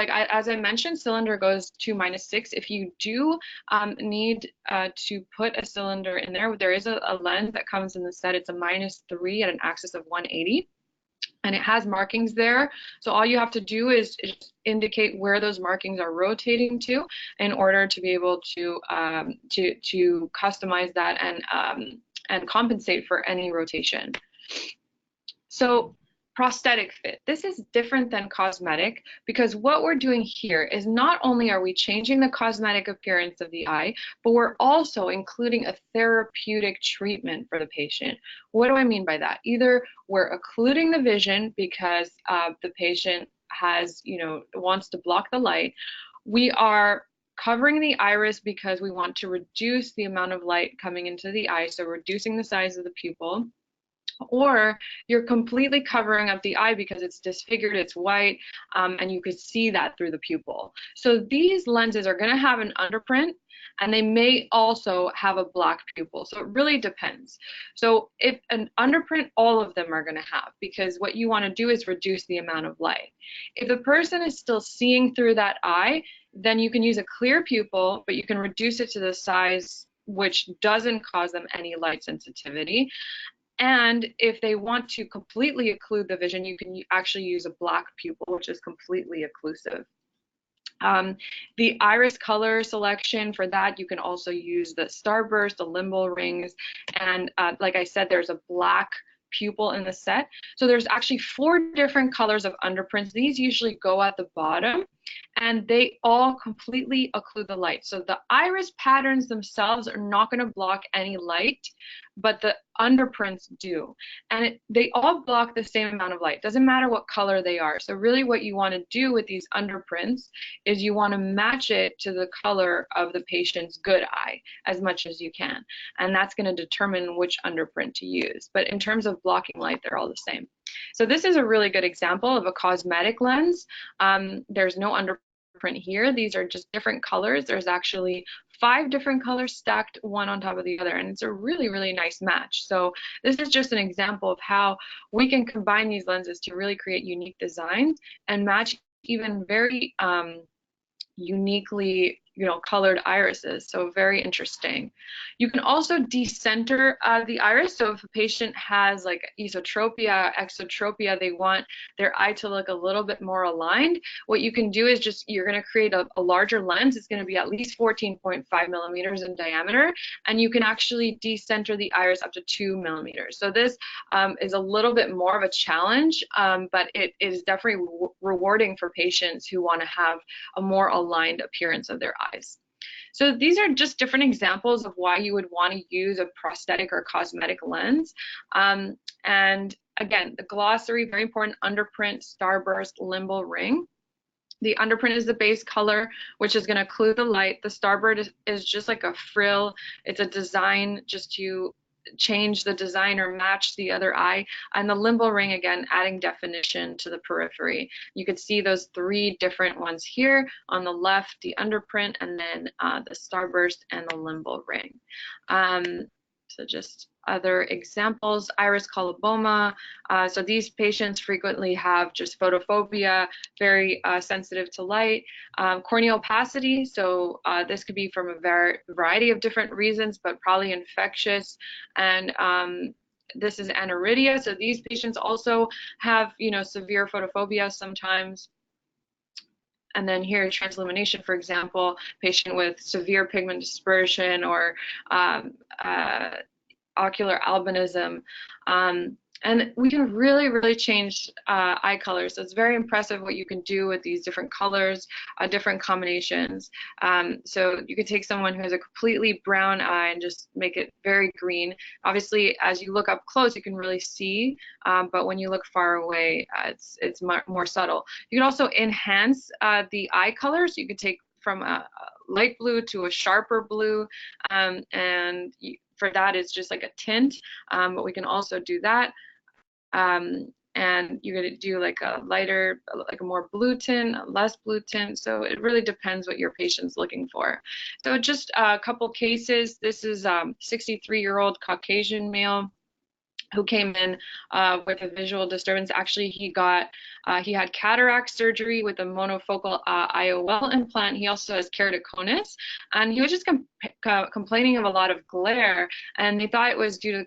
as I mentioned, cylinder goes to -6. If you do need to put a cylinder in there, there is a lens that comes in the set. It's a -3 at an axis of 180. And it has markings there. So all you have to do is indicate where those markings are rotating to in order to be able to customize that and compensate for any rotation. So prosthetic fit. This is different than cosmetic, because what we're doing here is not only are we changing the cosmetic appearance of the eye, but we're also including a therapeutic treatment for the patient. What do I mean by that? Either we're occluding the vision because the patient has, wants to block the light. We are covering the iris because we want to reduce the amount of light coming into the eye, so reducing the size of the pupil. Or you're completely covering up the eye because it's disfigured, it's white, and you could see that through the pupil. So these lenses are going to have an underprint, and they may also have a black pupil. So it really depends. So if an underprint, all of them are going to have, because what you want to do is reduce the amount of light. If the person is still seeing through that eye, then you can use a clear pupil, but you can reduce it to the size which doesn't cause them any light sensitivity. And if they want to completely occlude the vision, you can actually use a black pupil, which is completely occlusive. The iris color selection, for that, you can also use the starburst, the limbal rings, and like I said, there's a black pupil in the set. So there's actually 4 different colors of underprints. These usually go at the bottom, and they all completely occlude the light. So the iris patterns themselves are not going to block any light, but the underprints do. And they all block the same amount of light. Doesn't matter what color they are. So really what you want to do with these underprints is you want to match it to the color of the patient's good eye as much as you can. And that's going to determine which underprint to use. But in terms of blocking light, they're all the same. So this is a really good example of a cosmetic lens. There's no underprint here. These are just different colors. There's actually 5 different colors stacked one on top of the other, and it's a really, really nice match. So this is just an example of how we can combine these lenses to really create unique designs and match even very uniquely colored irises. So very interesting. You can also decenter the iris. So if a patient has like esotropia, exotropia, they want their eye to look a little bit more aligned, what you can do is you're going to create a larger lens. It's going to be at least 14.5 millimeters in diameter, and you can actually decenter the iris up to 2 millimeters. So this is a little bit more of a challenge, but it is definitely rewarding for patients who want to have a more aligned appearance of their eyes. So these are just different examples of why you would want to use a prosthetic or cosmetic lens. And again, the glossary, very important: underprint, starburst, limbal ring. The underprint is the base color, which is going to occlude the light. The starburst is just like a frill. It's a design just to change the design or match the other eye. And the limbal ring, again, adding definition to the periphery. You could see those 3 different ones here. On the left, the underprint, and then the starburst and the limbal ring. So just other examples: iris coloboma. So these patients frequently have just photophobia, very sensitive to light. Corneal opacity, so this could be from a variety of different reasons, but probably infectious. And this is aniridia. So these patients also have, severe photophobia sometimes. And then here, transillumination, for example, patient with severe pigment dispersion or ocular albinism. And we can really, really change eye colors. So it's very impressive what you can do with these different colors, different combinations. So you could take someone who has a completely brown eye and just make it very green. Obviously, as you look up close, you can really see, but when you look far away, it's more subtle. You can also enhance the eye colors. You could take from a light blue to a sharper blue, and for that, it's just like a tint, but we can also do that. And you're going to do like a lighter, like a more blue tint, a less blue tint. So it really depends what your patient's looking for. So just a couple cases. This is 63-year-old Caucasian male who came in with a visual disturbance. Actually, he had cataract surgery with a monofocal IOL implant. He also has keratoconus, and he was just complaining of a lot of glare, and they thought it was due to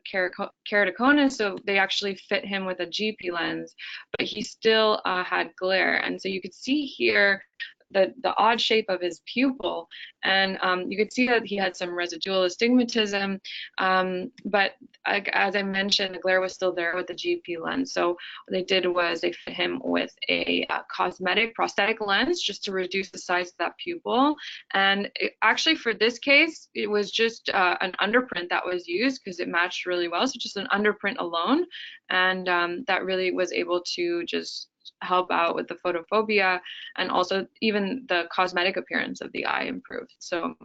keratoconus, so they actually fit him with a GP lens, but he still had glare. And so you could see here the odd shape of his pupil, and you could see that he had some residual astigmatism, but as I mentioned, the glare was still there with the GP lens. So what they did was they fit him with a cosmetic prosthetic lens just to reduce the size of that pupil. And actually for this case, it was just an underprint that was used because it matched really well. So just an underprint alone, and that really was able to just help out with the photophobia, and also even the cosmetic appearance of the eye improved. So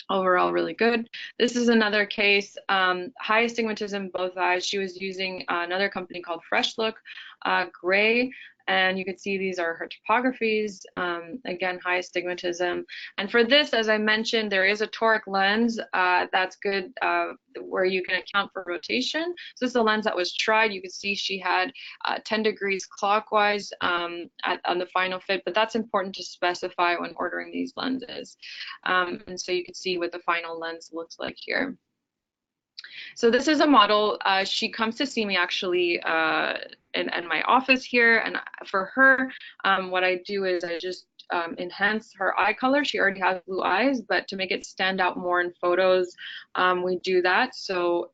overall, really good. This is another case, high astigmatism, both eyes. She was using another company called Fresh Look Gray, and you can see these are her topographies. Again, high astigmatism. And for this, as I mentioned, there is a toric lens that's good where you can account for rotation. So this is a lens that was tried. You can see she had 10 degrees clockwise on the final fit, but that's important to specify when ordering these lenses. And so you can see what the final lens looks like here. So this is a model. She comes to see me actually in my office here, and for her, what I do is I just enhance her eye color. She already has blue eyes, but to make it stand out more in photos, we do that. So,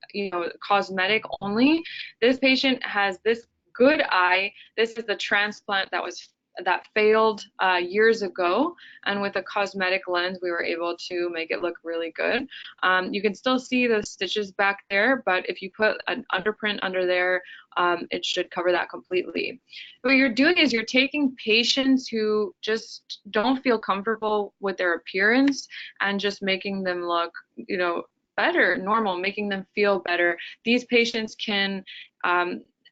cosmetic only. This patient has this good eye. This is the transplant that failed years ago, and with a cosmetic lens we were able to make it look really good. You can still see the stitches back there, but if you put an underprint under there, it should cover that completely. What you're doing is you're taking patients who just don't feel comfortable with their appearance and just making them look, better, normal, making them feel better. These patients can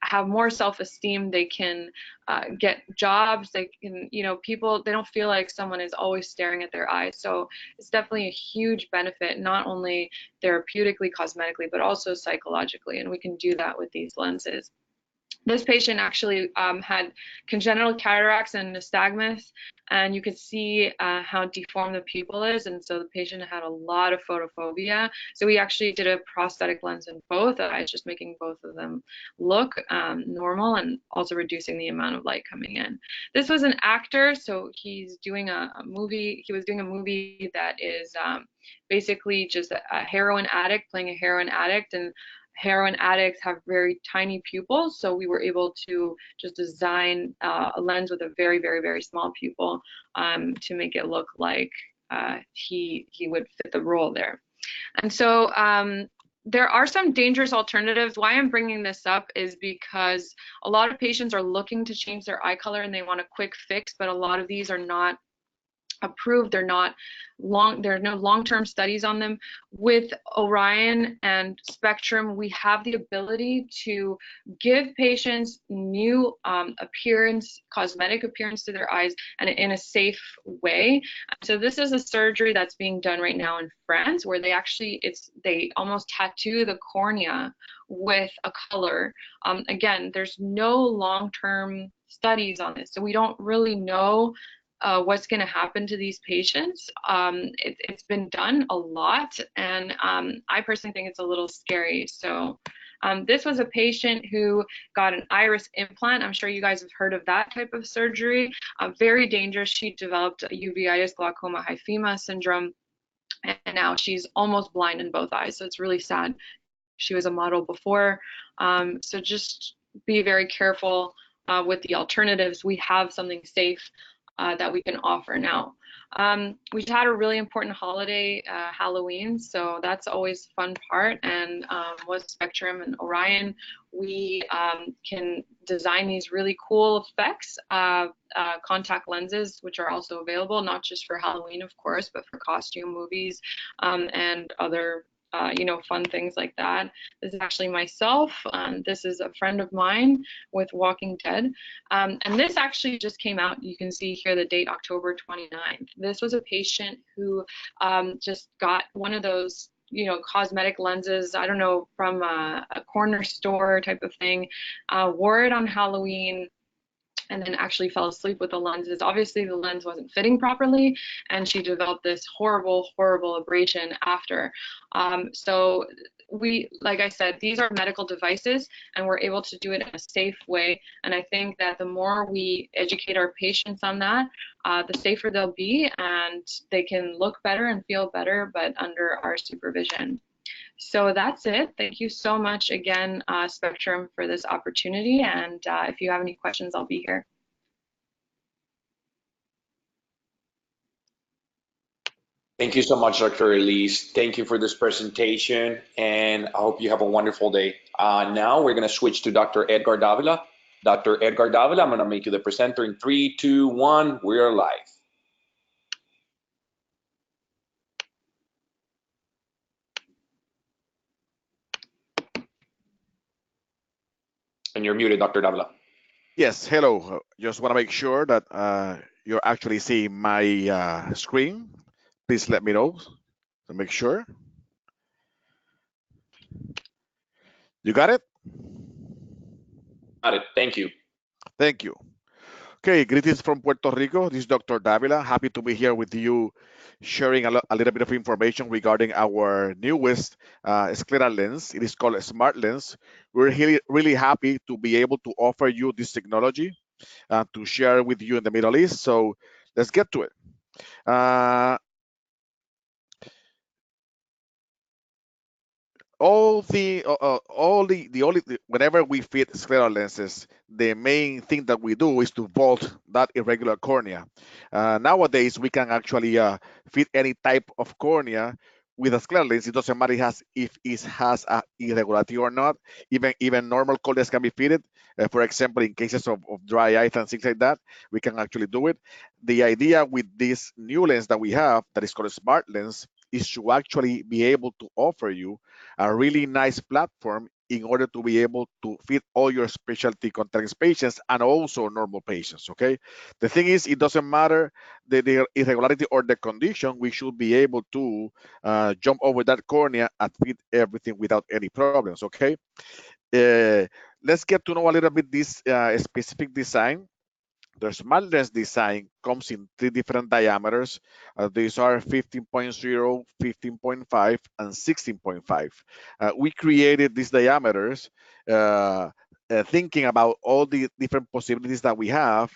have more self-esteem. They can get jobs. They can, people, they don't feel like someone is always staring at their eyes. So it's definitely a huge benefit, not only therapeutically, cosmetically, but also psychologically. And we can do that with these lenses. This patient actually had congenital cataracts and nystagmus, and you could see how deformed the pupil is, and so the patient had a lot of photophobia. So we actually did a prosthetic lens in both eyes, just making both of them look normal and also reducing the amount of light coming in. This was an actor, so he's doing a movie. He was doing a movie that is basically just a heroin addict playing a heroin addict, and heroin addicts have very tiny pupils, so we were able to just design a lens with a very, very, very small pupil to make it look like he would fit the role there. And so there are some dangerous alternatives. Why I'm bringing this up is because a lot of patients are looking to change their eye color and they want a quick fix, but a lot of these are not approved. They're not there are no long-term studies on them. With Orion and Spectrum, we have the ability to give patients new cosmetic appearance to their eyes, and in a safe way. So this is a surgery that's being done right now in France, where they actually they almost tattoo the cornea with a color. Again, there's no long-term studies on this, so we don't really know what's going to happen to these patients. It's been done a lot, and I personally think it's a little scary. So This was a patient who got an iris implant. I'm sure you guys have heard of that type of surgery. Very dangerous. She developed uveitis, glaucoma, hyphema syndrome, and now she's almost blind in both eyes. So it's really sad. She was a model before. So just be very careful with the alternatives. We have something safe that we can offer now. We've had a really important holiday, Halloween, so that's always a fun part. And with Spectrum and Orion, we can design these really cool effects, contact lenses, which are also available, not just for Halloween, of course, but for costume movies and other fun things like that. This is actually myself. This is a friend of mine with Walking Dead. And this actually just came out. You can see here the date, October 29th. This was a patient who just got one of those cosmetic lenses, I don't know, from a corner store type of thing, wore it on Halloween, and then actually fell asleep with the lenses. Obviously, the lens wasn't fitting properly, and she developed this horrible, horrible abrasion after. So we, like I said, these are medical devices, and we're able to do it in a safe way. And I think that the more we educate our patients on that, the safer they'll be, and they can look better and feel better, but under our supervision. So that's it. Thank you so much again, Spectrum, for this opportunity. And if you have any questions, I'll be here. Thank you so much, Dr. Elise. Thank you for this presentation, and I hope you have a wonderful day. Now we're going to switch to Dr. Edgar Davila. Dr. Edgar Davila, I'm going to make you the presenter in 3, 2, 1. We're live. And you're muted, Dr. Davila. Yes, hello. Just want to make sure that you're actually seeing my screen. Please let me know to make sure. You got it? Got it. Thank you. Thank you. Okay, greetings from Puerto Rico. This is Dr. Davila. Happy to be here with you, sharing a little bit of information regarding our newest scleral lens. It is called a Smart Lens. We're really happy to be able to offer you this technology to share with you in the Middle East. So let's get to it. Whenever we fit scleral lenses, the main thing that we do is to vault that irregular cornea. Nowadays, we can actually fit any type of cornea with a scleral lens. It doesn't matter if it has a irregularity or not. Even normal corneas can be fitted. For example, in cases of dry eyes and things like that, we can actually do it. The idea with this new lens that we have, that is called a Smart Lens, is to actually be able to offer you a really nice platform in order to be able to fit all your specialty contact lens patients and also normal patients, okay? The thing is, it doesn't matter the irregularity or the condition, we should be able to jump over that cornea and fit everything without any problems, okay? Let's get to know a little bit this specific design. The Smart Lens design comes in 3 different diameters. These are 15.0, 15.5, and 16.5. We created these diameters thinking about all the different possibilities that we have.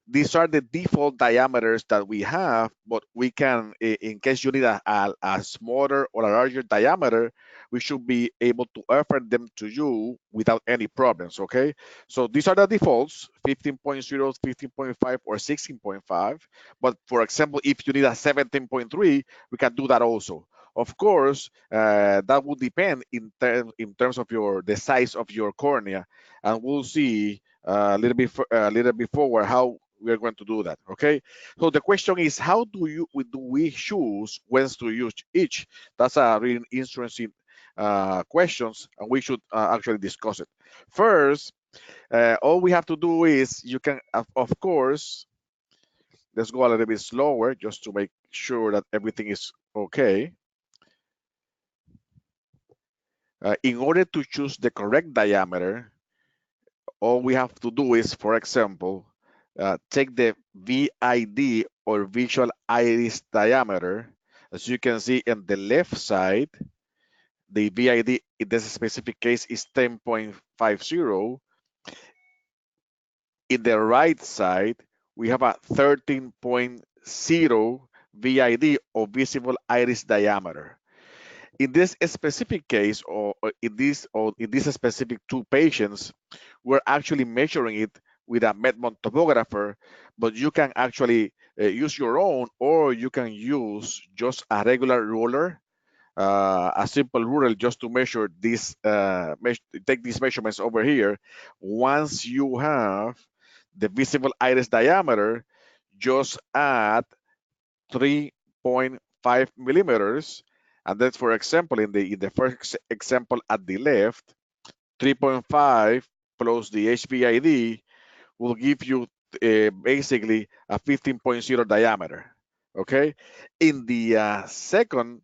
These are the default diameters that we have, but we can, in case you need a smaller or a larger diameter, we should be able to offer them to you without any problems, okay? So these are the defaults, 15.0, 15.5, or 16.5. But for example, if you need a 17.3, we can do that also. Of course, that will depend in terms of the size of your cornea, and we'll see a little bit forward how we are going to do that, okay? So the question is, how do we choose when to use each? That's a really interesting questions, and we should actually discuss it. First, all we have to do is, you can, of course, let's go a little bit slower just to make sure that everything is okay. In order to choose the correct diameter, all we have to do is, for example, take the VID, or visual iris diameter. As you can see in the left side, The VID in this specific case is 10.50. In the right side, we have a 13.0 VID, or visible iris diameter. In this specific case, or in this specific two patients, we're actually measuring it with a Medmont topographer, but you can actually use your own, or you can use just a regular ruler, a simple ruler, just to measure this, take these measurements over here. Once you have the visible iris diameter, just add 3.5 millimeters. And that's, for example, in the first example at the left, 3.5 plus the HVID will give you basically a 15.0 diameter. Okay. In the second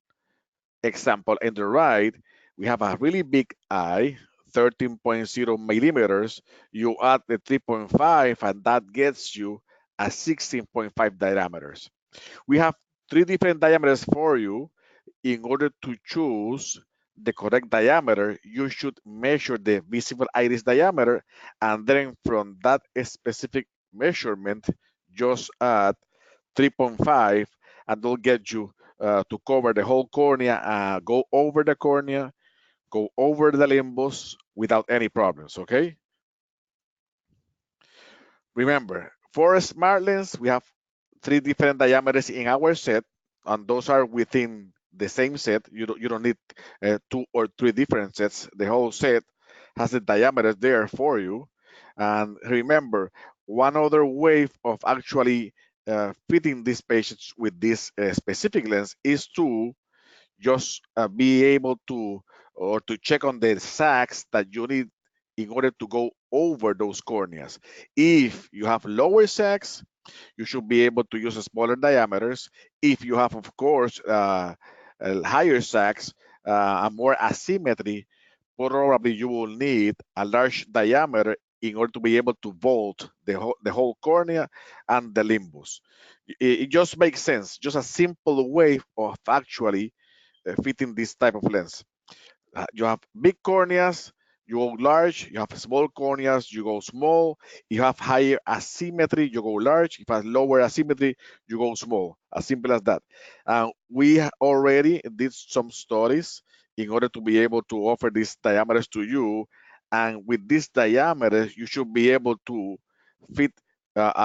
example, in the right, we have a really big eye, 13.0 millimeters. You add the 3.5, and that gets you a 16.5 diameters. We have three different diameters for you. In order to choose the correct diameter, you should measure the visible iris diameter, and then from that specific measurement, just add 3.5, and they'll get you to cover the whole cornea, go over the cornea, go over the limbus without any problems, okay? Remember, for a smart lens, we have three different diameters in our set, and those are within the same set. You don't need two or three different sets. The whole set has the diameters there for you. And remember, one other way of actually fitting these patients with this specific lens is to just be able to, or to check on the sacs that you need in order to go over those corneas. If you have lower sacs, you should be able to use smaller diameters. If you have, of course, higher sacs, and more asymmetry, probably you will need a large diameter in order to be able to vault the whole cornea and the limbus. It just makes sense, just a simple way of actually fitting this type of lens. You have big corneas, you go large. You have small corneas, you go small. You have higher asymmetry, you go large. If you have lower asymmetry, you go small. As simple as that. We already did some studies in order to be able to offer these diameters to you. And with this diameter, you should be able to fit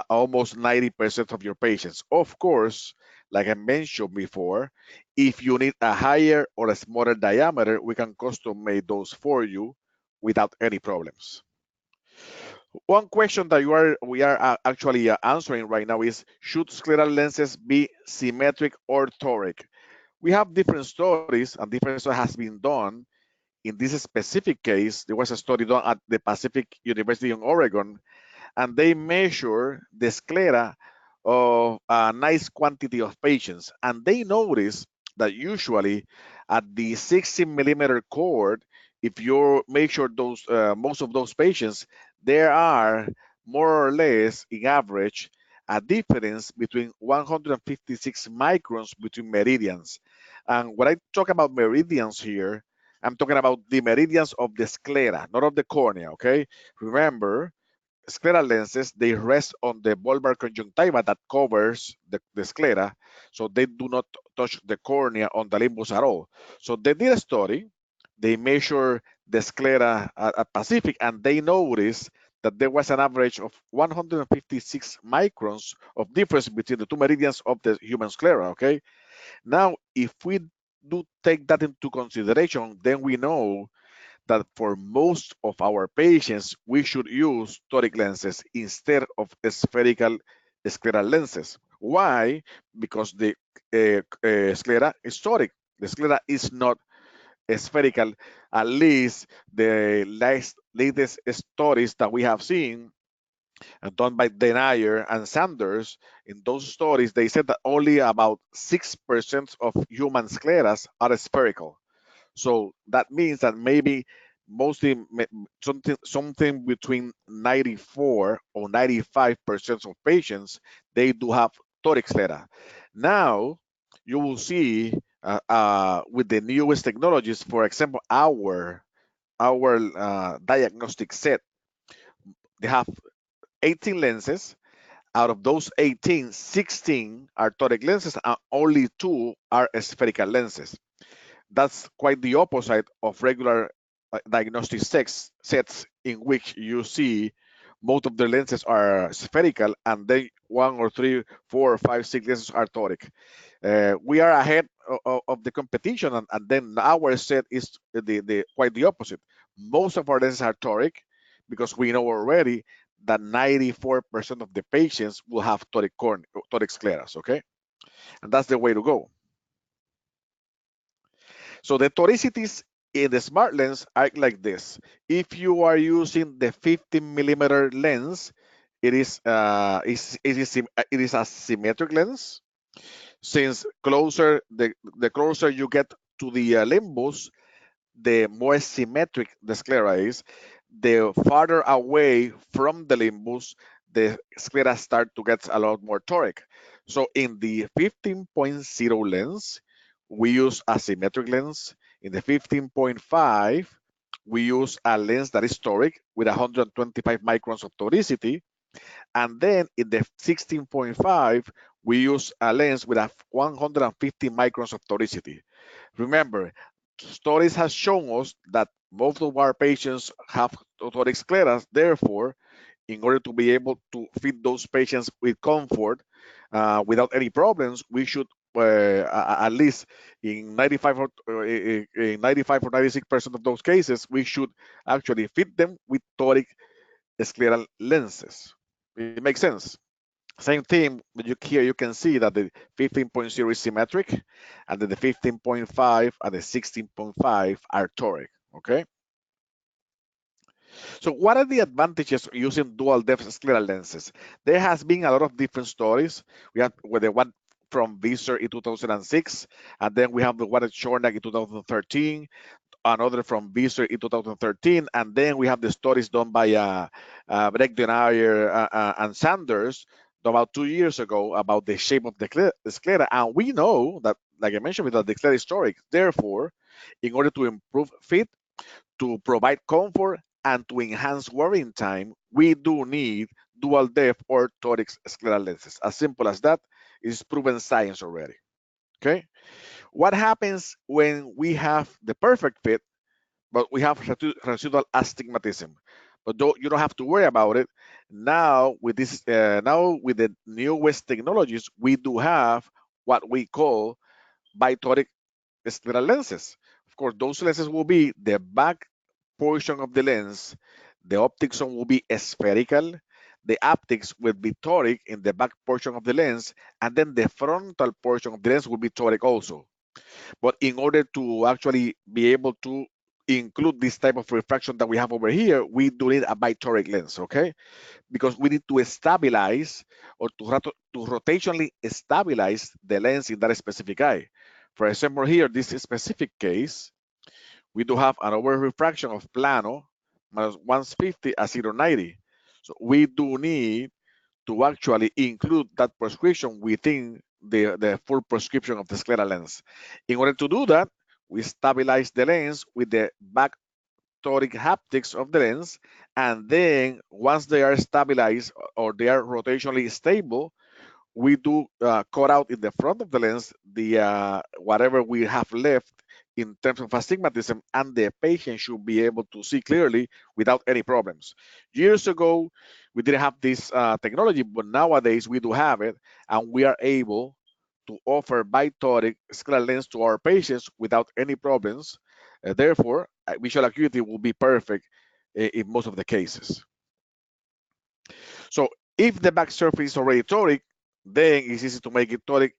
almost 90% of your patients. Of course, like I mentioned before, if you need a higher or a smaller diameter, we can custom make those for you without any problems. One question that we are actually answering right now is, should scleral lenses be symmetric or toric? We have different studies, and different studies has been done. In this specific case, there was a study done at the Pacific University in Oregon, and they measure the sclera of a nice quantity of patients. And they notice that usually at the 16 millimeter cord, if you measure those most of those patients, there are more or less, in average, a difference between 156 microns between meridians. And when I talk about meridians here, I'm talking about the meridians of the sclera, not of the cornea, okay? Remember, scleral lenses, they rest on the bulbar conjunctiva that covers the sclera, so they do not touch the cornea on the limbus at all. So they did a study, they measure the sclera at Pacific, and they noticed that there was an average of 156 microns of difference between the two meridians of the human sclera, okay? Now, if we do take that into consideration, then we know that for most of our patients, we should use toric lenses instead of spherical scleral lenses. Why? Because the sclera is toric. The sclera is not spherical. At least the latest studies that we have seen, done by Denier and Sanders, in those studies, they said that only about 6% of human scleras are spherical. So that means that maybe mostly something between 94 or 95% of patients, they do have toric sclera. Now you will see with the newest technologies. For example, our diagnostic set, they have 18 lenses. Out of those 18, 16 are toric lenses and only 2 are spherical lenses. That's quite the opposite of regular diagnostic sets in which you see most of the lenses are spherical and then 1 or 3, 4 or 5, 6 lenses are toric. We are ahead of the competition, and then our set is quite the opposite. Most of our lenses are toric because we know already that 94% of the patients will have toric scleras, okay? And that's the way to go. So the toricities in the smart lens are like this. If you are using the 15 millimeter lens, it is a symmetric lens. Since the closer you get to the limbus, the more symmetric the sclera is. The farther away from the limbus, the sclera start to get a lot more toric. So in the 15.0 lens, we use a symmetric lens. In the 15.5, we use a lens that is toric with 125 microns of toricity. And then in the 16.5, we use a lens with a 150 microns of toricity. Remember, studies have shown us that most of our patients have toric scleras. Therefore, in order to be able to feed those patients with comfort without any problems, we should at least in 95 or 96% of those cases, we should actually feed them with toric scleral lenses. It makes sense. Same thing, but here you can see that the 15.0 is symmetric, and then the 15.5 and the 16.5 are toric, okay? So what are the advantages of using dual depth scleral lenses? There has been a lot of different stories. We have the one from Visor in 2006, and then we have the one at Shornack in 2013, another from Visor in 2013, and then we have the studies done by Bregdenayer and Sanders about 2 years ago about the shape of the sclera, and we know that, like I mentioned, that the sclera is toric. Therefore, in order to improve fit, to provide comfort, and to enhance wearing time, we do need dual depth or toric scleral lenses. As simple as that. Is proven science already. Okay. What happens when we have the perfect fit, but we have residual astigmatism? But you don't have to worry about it. Now with the newest technologies, we do have what we call bitoric scleral lenses. Of course, those lenses will be the back portion of the lens. The optic zone will be spherical. The optics will be toric in the back portion of the lens, and then the frontal portion of the lens will be toric also. But in order to actually be able to include this type of refraction that we have over here, we do need a bitoric lens, okay? Because we need to stabilize or to rotationally stabilize the lens in that specific eye. For example, here, this specific case, we do have an over refraction of plano minus 150 at 0.90. So we do need to actually include that prescription within the full prescription of the scleral lens. In order to do that, we stabilize the lens with the back toric haptics of the lens, and then once they are stabilized or they are rotationally stable, we do cut out in the front of the lens the whatever we have left in terms of astigmatism, and the patient should be able to see clearly without any problems. Years ago, we didn't have this technology, but nowadays we do have it, and we are able to offer bitoric scleral lens to our patients without any problems. Therefore, visual acuity will be perfect in most of the cases. So if the back surface is already toric, then it's easy to make it toric,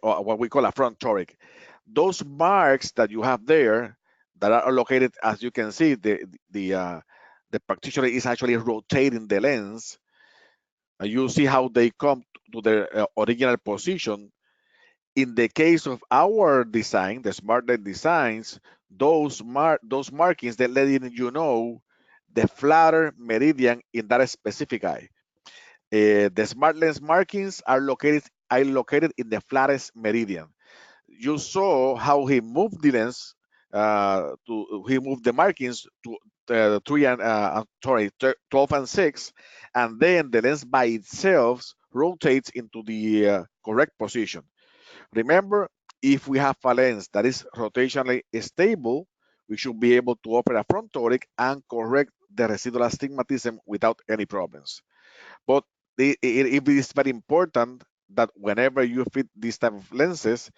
or what we call a front toric. Those marks that you have there that are located, as you can see, the practitioner is actually rotating the lens. You see how they come to their original position. In the case of our design, the smart lens designs, those markings, they're letting you know the flatter meridian in that specific eye. The smart lens markings are located in the flattest meridian. you saw how he moved the lens he moved the markings to 12 and 6, and then the lens by itself rotates into the correct position. Remember, if we have a lens that is rotationally stable, we should be able to open a front toric and correct the residual astigmatism without any problems. But it is very important that whenever you fit these type of lenses,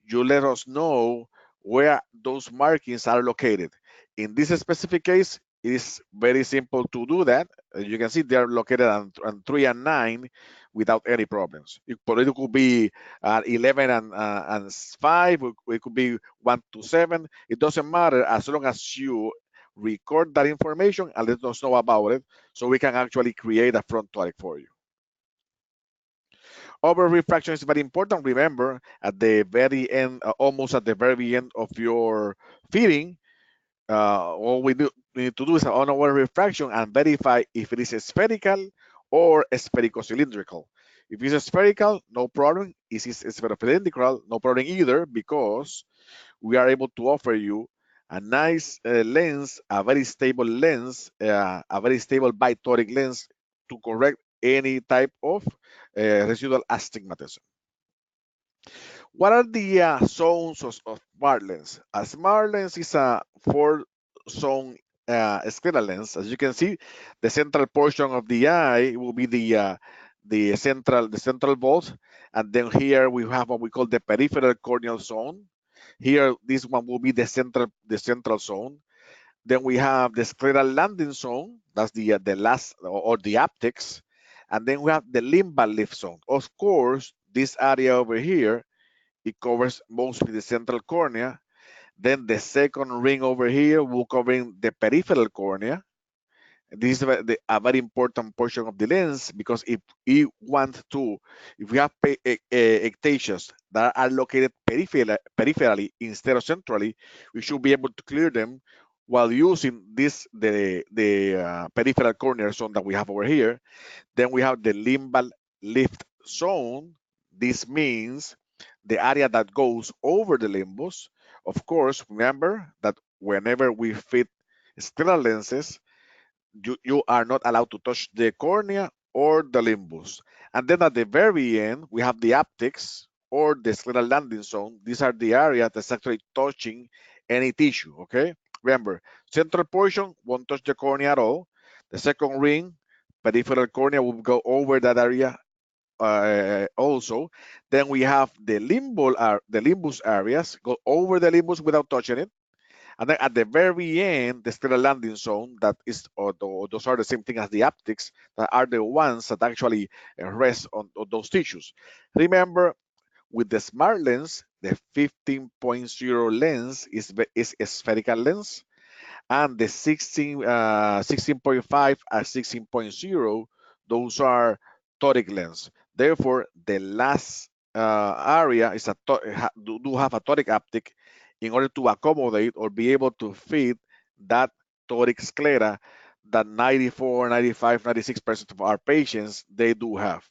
you let us know where those markings are located. In this specific case, it is very simple to do that. As you can see, they are located on 3 and 9 without any problems. But it could be 11 and 5, it could be 1 to 7. It doesn't matter as long as you record that information and let us know about it so we can actually create a front toric for you. Over refraction is very important. Remember, at the very end, almost at the very end of your fitting, all we need to do is on over refraction and verify if it is spherical or spherico-cylindrical. If it's spherical, no problem. If it's spherocylindrical, no problem either, because we are able to offer you a nice lens, a very stable lens, a very stable bitoric lens to correct any type of residual astigmatism. What are the zones of smart lens? A smart lens is a 4-zone scleral lens. As you can see, the central portion of the eye will be the central vault, and then here we have what we call the peripheral corneal zone. Here, this one will be the central zone. Then we have the scleral landing zone. That's the last or the aptex, and then we have the limbal lift zone. Of course, this area over here, it covers mostly the central cornea. Then the second ring over here will cover the peripheral cornea. This is a very important portion of the lens, because if we have ectasias that are located peripherally instead of centrally, we should be able to clear them while using the peripheral corneal zone that we have over here. Then we have the limbal lift zone. This means the area that goes over the limbus. Of course, remember that whenever we fit scleral lenses, you are not allowed to touch the cornea or the limbus. And then at the very end, we have the aptex or the scleral landing zone. These are the area that's actually touching any tissue, okay? Remember, central portion won't touch the cornea at all. The second ring, peripheral cornea, will go over that area also. Then we have the limbus areas, go over the limbus without touching it. And then at the very end, the scleral landing zone, that is, those are the same thing as the aptex, that are the ones that actually rest on those tissues. Remember, with the smart lens, the 15.0 lens is a spherical lens, and the 16.5 and 16.0, those are toric lens. Therefore, the last area is do have a toric aptic in order to accommodate or be able to fit that toric sclera that 94, 95, 96% of our patients, they do have.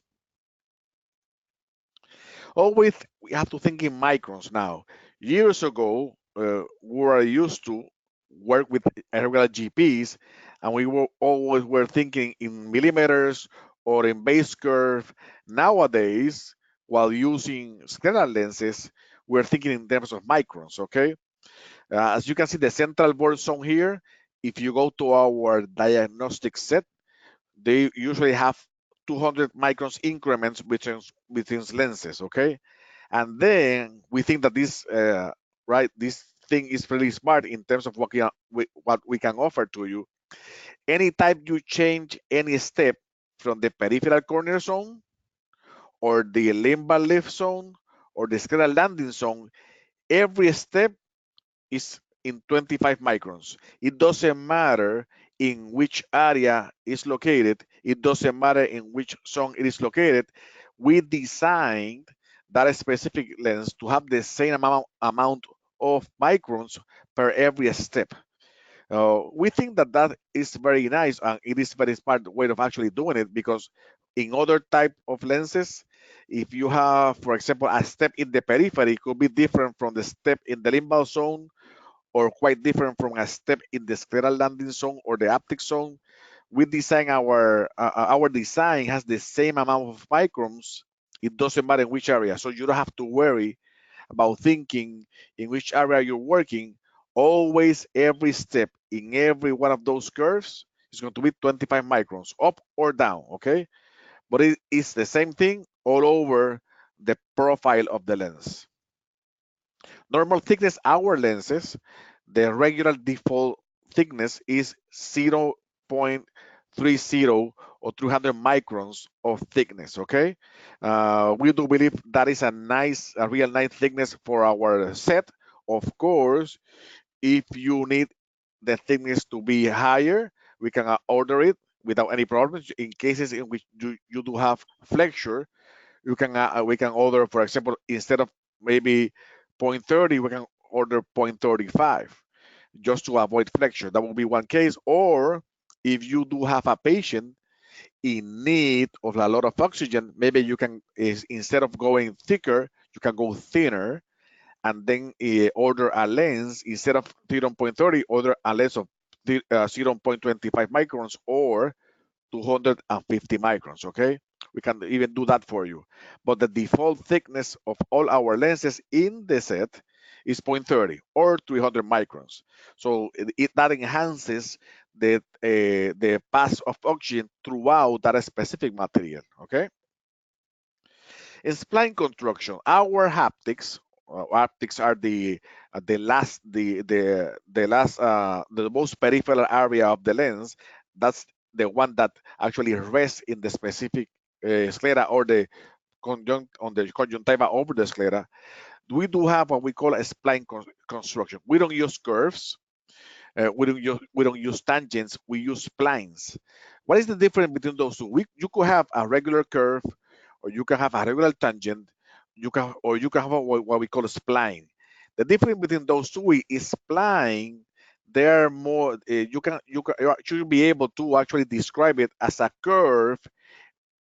Always, we have to think in microns now. Years ago, we were used to work with regular GPs, and we were always thinking in millimeters or in base curve. Nowadays, while using scleral lenses, we're thinking in terms of microns, okay? As you can see, the central board zone here, if you go to our diagnostic set, they usually have 200 microns increments between lenses, okay? And then we think that this thing is really smart in terms of what we can offer to you. Anytime you change any step from the peripheral corneal zone or the limbal lift zone or the scleral landing zone, every step is in 25 microns. It doesn't matter in which area is located. It doesn't matter in which zone it is located. We designed that specific lens to have the same amount of microns per every step. We think that that is very nice, and it is very smart way of actually doing it, because in other type of lenses, if you have, for example, a step in the periphery, it could be different from the step in the limbal zone, or quite different from a step in the scleral landing zone or the optic zone. We design our design has the same amount of microns. It doesn't matter in which area, so you don't have to worry about thinking in which area you're working. Always, every step in every one of those curves is going to be 25 microns, up or down, okay? But it is the same thing all over the profile of the lens. Normal thickness, our lenses, the regular default thickness is 0.30 or 300 microns of thickness, okay? We do believe that is a real nice thickness for our set. Of course, if you need the thickness to be higher, we can order it without any problems. In cases in which you do have flexure, we can order, for example, instead of maybe 0.30, we can order 0.35 just to avoid flexure. That will be one case. Or if you do have a patient in need of a lot of oxygen, maybe you can, instead of going thicker, you can go thinner, and then order a lens instead of 0.30, order a lens of 0.25 microns or 250 microns, okay? We can even do that for you. But the default thickness of all our lenses in the set is 0.30 or 300 microns. So that enhances the pass of oxygen throughout that specific material, okay? In spline construction, our haptics, are the most peripheral area of the lens. That's the one that actually rests in the specific sclera, or the on the conjunctiva over the sclera. We do have what we call a spline construction. We don't use curves. We don't use tangents. We use splines. What is the difference between those two? You could have a regular curve, or you can have a regular tangent. You can have what we call a spline. The difference between those two is spline. They're more. You should be able to actually describe it as a curve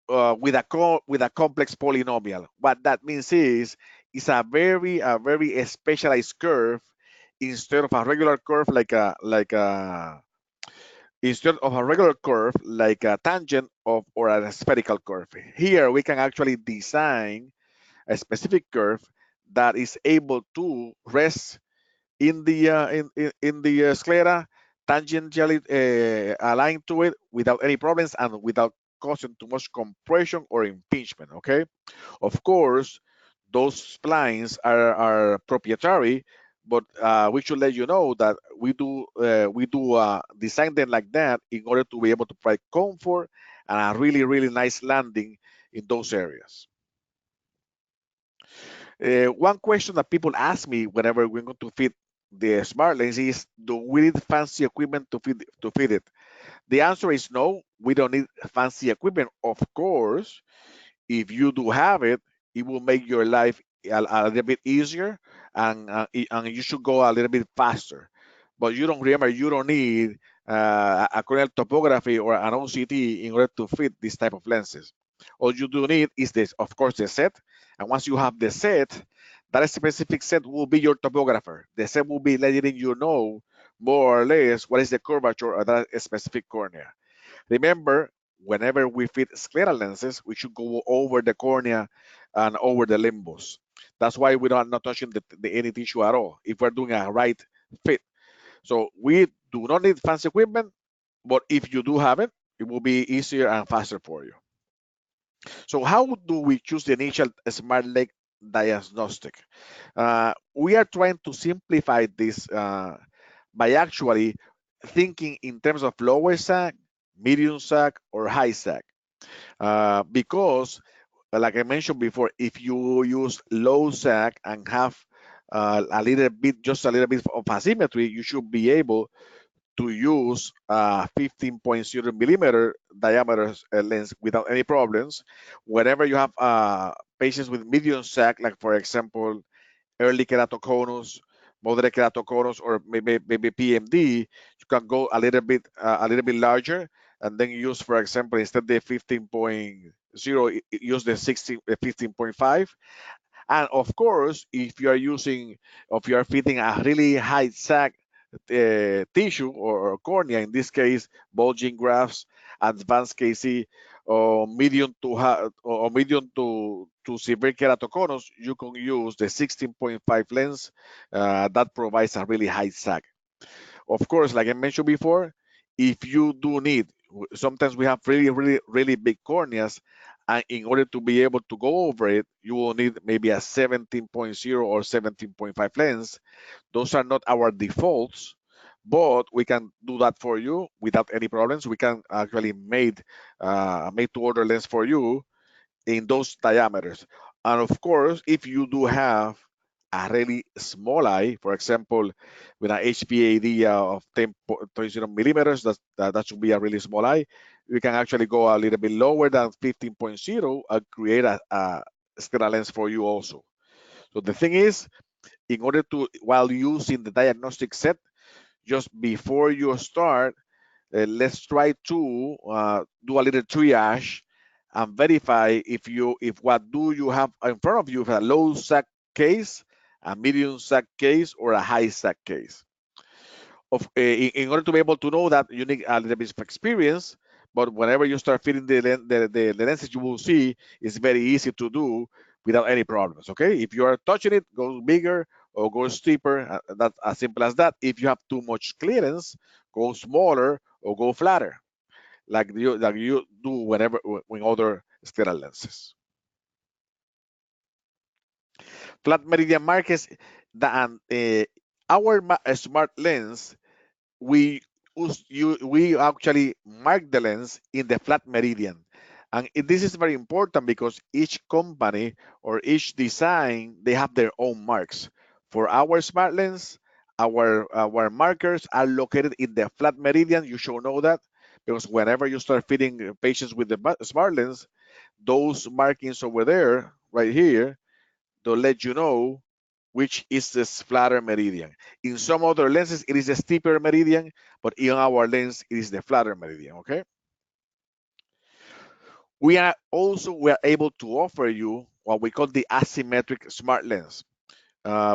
with a complex polynomial. What that means is it's a very specialized curve, instead of a regular curve instead of a regular curve like a tangent of or a spherical curve. Here we can actually design a specific curve that is able to rest in the sclera, tangentially aligned to it without any problems and without causing too much compression or impingement. Okay, of course, those splines are proprietary, but we should let you know that we do design them like that in order to be able to provide comfort and a really nice landing in those areas. One question that people ask me whenever we're going to fit the smart lens is, do we need fancy equipment to fit it? The answer is no, we don't need fancy equipment. Of course, if you do have it, it will make your life a little bit easier, and you should go a little bit faster. But you don't need a corneal topography or an OCT in order to fit this type of lenses. All you do need is this, of course, the set. And once you have the set, that specific set will be your topographer. The set will be letting you know more or less what is the curvature of that specific cornea. Remember, whenever we fit scleral lenses, we should go over the cornea and over the limbus. That's why we're not touching any tissue at all, if we're doing a right fit. So we do not need fancy equipment, but if you do have it, it will be easier and faster for you. So how do we choose the initial smart leg diagnostic? We are trying to simplify this by actually thinking in terms of lower sag, medium sag, or high sag. Because, like I mentioned before, if you use low sag and have just a little bit of asymmetry, you should be able to use a 15.0 millimeter diameter lens without any problems. Whenever you have patients with medium sag, like for example, early keratoconus, moderate keratoconus, or maybe PMD, you can go a little bit larger, and then use, for example, instead the 15.0 use the 15.5. And of course, if you are fitting a really high sag tissue or cornea, in this case, bulging grafts, advanced KC, or medium to severe keratoconus, you can use the 16.5 lens that provides a really high sag. Of course, like I mentioned before, if you do need, sometimes we have really big corneas, and in order to be able to go over it, you will need maybe a 17.0 or 17.5 lens. Those are not our defaults, but we can do that for you without any problems. We can actually made to order lens for you in those diameters. And of course, if you do have a really small eye, for example, with an HPAD of 10.0 millimeters, that should be a really small eye, we can actually go a little bit lower than 15.0 and create a Scleral lens for you also. So the thing is, in order to, while using the diagnostic set, just before you start, let's try to do a little triage and verify if what do you have in front of you, if a low sac case, a medium sac case, or a high sac case. In order to be able to know that, you need a little bit of experience, but whenever you start fitting the lenses, you will see it's very easy to do without any problems. Okay, if you are touching it, go bigger or go steeper. That's as simple as that. If you have too much clearance, go smaller or go flatter, like you do when other Scleral lenses. Flat meridian markers. Our smart lens, we we actually mark the lens in the flat meridian, and this is very important because each company or each design, they have their own marks. For our smart lens, our markers are located in the flat meridian. You should know that, because whenever you start fitting patients with the smart lens, those markings over there right here, they'll let you know which is the flatter meridian. In some other lenses, it is a steeper meridian, but in our lens, it is the flatter meridian, okay? We are able to offer you what we call the asymmetric smart lens.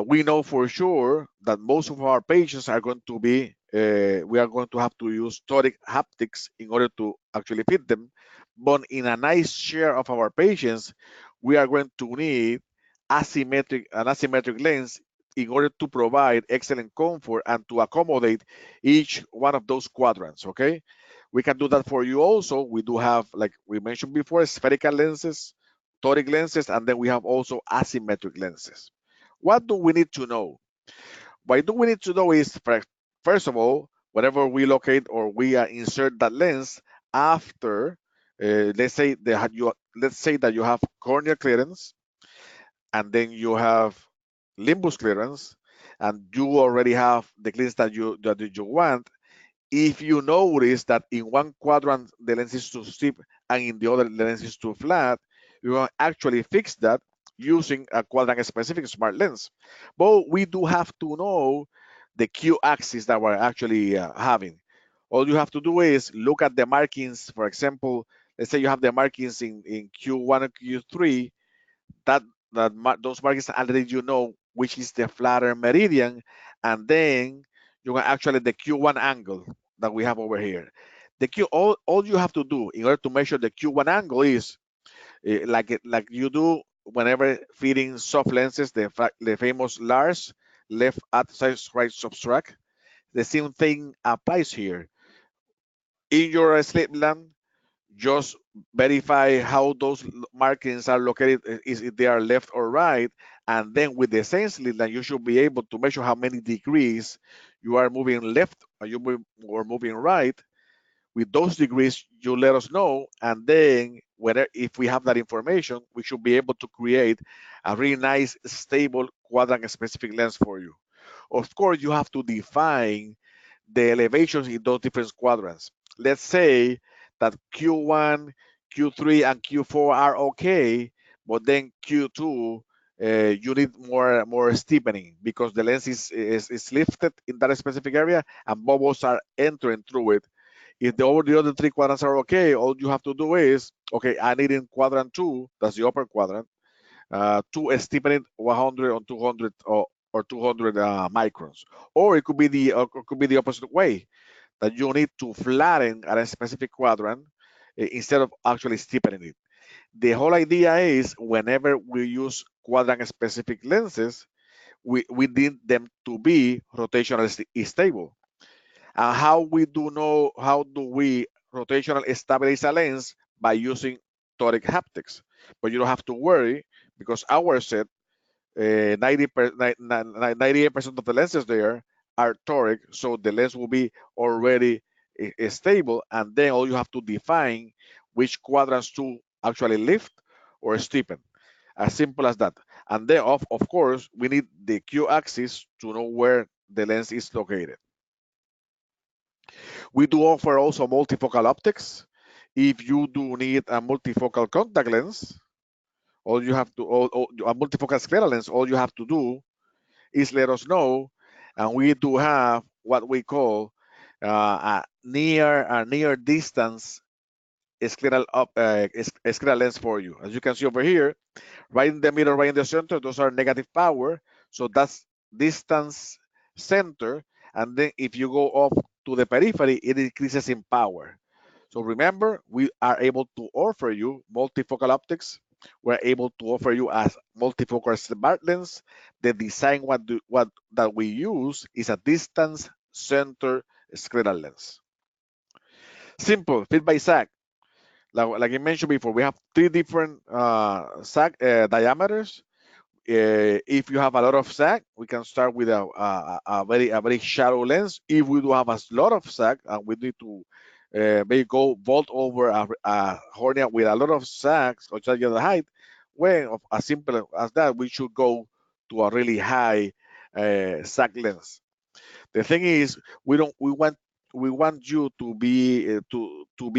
We know for sure that most of our patients are going to be, we are going to have to use toric haptics in order to actually fit them. But in a nice share of our patients, we are going to need an asymmetric lens in order to provide excellent comfort and to accommodate each one of those quadrants, okay? We can do that for you also. We do have, like we mentioned before, spherical lenses, toric lenses, and then we have also asymmetric lenses. What do we need to know? What do we need to know is, first of all, whenever we locate or we insert that lens after, let's say that you have corneal clearance, and then you have limbus clearance, and you already have the clearance that you want. If you notice that in one quadrant the lens is too steep and in the other the lens is too flat, you can actually fix that using a quadrant specific smart lens. But we do have to know the Q axis that we're actually having. All you have to do is look at the markings. For example, let's say you have the markings in Q1 and Q3, those markings already, you know which is the flatter meridian, and then you can actually the Q1 angle that we have over here. All you have to do in order to measure the Q1 angle is like you do whenever fitting soft lenses, the famous Lars left outside right subtract. The same thing applies here. In your slit lamp, just verify how those markings are located, if they are left or right, and then with the same slit lamp, you should be able to measure how many degrees you are moving left or moving right. With those degrees, you let us know, and then if we have that information, we should be able to create a really nice, stable quadrant specific lens for you. Of course, you have to define the elevations in those different quadrants. Let's say that Q1, Q3, and Q4 are okay, but then Q2, you need more steepening because the lens is lifted in that specific area and bubbles are entering through it If the other three quadrants are okay, all you have to do is, okay, I need in quadrant 2, that's the upper quadrant, to steepen it 100 or 200 or 200 microns. Or it could be the opposite way, that you need to flatten at a specific quadrant instead of actually steepening it. The whole idea is whenever we use quadrant specific lenses, we need them to be rotationally stable. And how do we rotational stabilize a lens? By using toric haptics. But you don't have to worry, because our set, 98% of the lenses there are toric, so the lens will be already stable, and then all you have to define which quadrants to actually lift or steepen. As simple as that. And then, of course, we need the q-axis to know where the lens is located. We do offer also multifocal optics. If you do need a multifocal contact lens, all you have to, a multifocal scleral lens, all you have to do is let us know, and we do have what we call a near distance scleral lens for you. As you can see over here, right in the middle, right in the center, those are negative power. So that's distance center. And then if you go off to the periphery, it increases in power. So remember, we are able to offer you multifocal optics. We're able to offer you as multifocal smart lens. The design that we use is a distance center scleral lens. Simple, fit by SAG. Like I mentioned before, we have 3 different SAG diameters. If you have a lot of SAG, we can start with a very shallow lens. If we do have a lot of SAG and we need to maybe go vault over a cornea with a lot of SAGs or just the height, well, as simple as that, we should go to a really high SAG lens. The thing is, we want you to be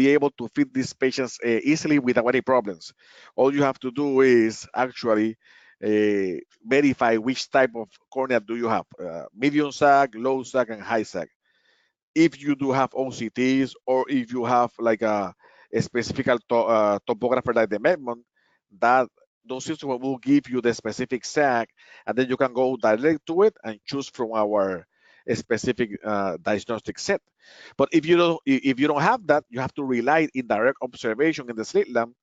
able to fit these patients easily without any problems. All you have to do is actually verify which type of cornea do you have: medium sag, low sag, and high sag. If you do have OCTs, or if you have like a specific topographer like the Medmont, that those systems will give you the specific sag, and then you can go direct to it and choose from our specific diagnostic set. But if you don't have that, you have to rely in direct observation in the slit lamp,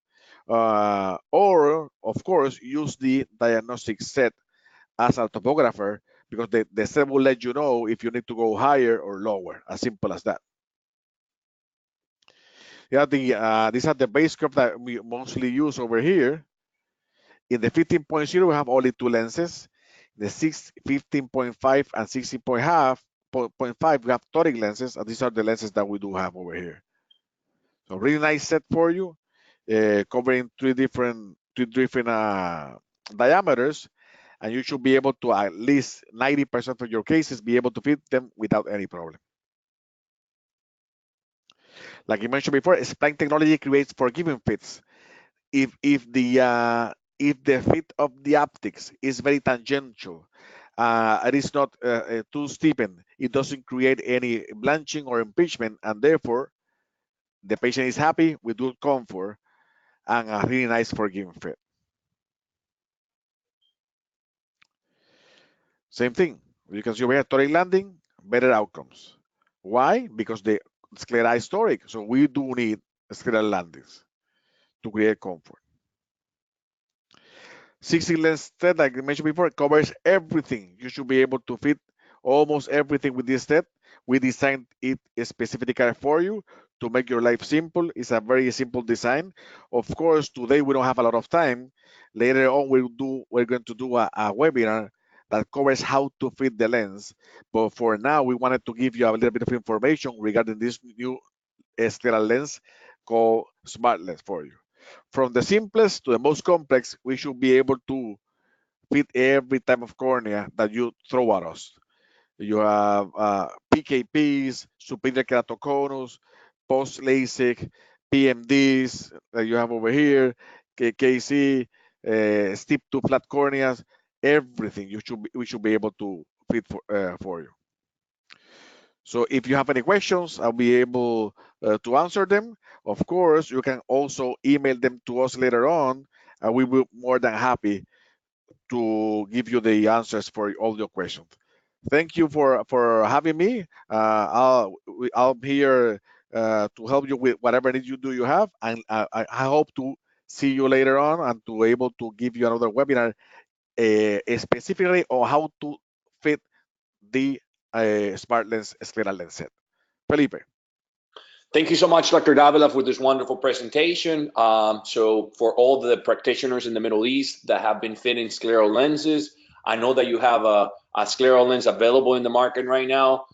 or of course use the diagnostic set as a topographer, because the set will let you know if you need to go higher or lower. As simple as that. Yeah, these are the base curve that we mostly use over here. In the 15.0, we have only 2 lenses. The 15.5 and 16.5, we have toric lenses, and these are the lenses that we do have over here. So really nice set for you, covering three different diameters, and you should be able to, at least 90% of your cases, be able to fit them without any problem. Like you mentioned before, spline technology creates forgiving fits. If the fit of the optics is very tangential, it is not too steepened, it doesn't create any blanching or impingement, and therefore the patient is happy with good comfort and a really nice forgiving fit. Same thing. You can see over here, toric landing, better outcomes. Why? Because the sclera is toric, so we do need scleral landings to create comfort. 60 lens set, like I mentioned before, covers everything. You should be able to fit almost everything with this set. We designed it specifically for you to make your life simple. It's a very simple design. Of course, today we don't have a lot of time. Later on, we're going to do a webinar that covers how to fit the lens. But for now, we wanted to give you a little bit of information regarding this new scleral lens called Smart Lens for you. From the simplest to the most complex, we should be able to fit every type of cornea that you throw at us. You have PKPs, superior keratoconus, post-LASIK, PMDs that you have over here, KC, steep to flat corneas, everything we should be able to fit for you. So if you have any questions, I'll be able to answer them. Of course, you can also email them to us later on, and we will be more than happy to give you the answers for all your questions. Thank you for having me. I'll be here to help you with whatever needs you have, and I hope to see you later on and to able to give you another webinar specifically on how to fit the smart lens scleral lens set. Felipe. Thank you so much, Dr. Davila, for this wonderful presentation. So for all the practitioners in the Middle East that have been fitting scleral lenses, I know that you have a scleral lens available in the market right now.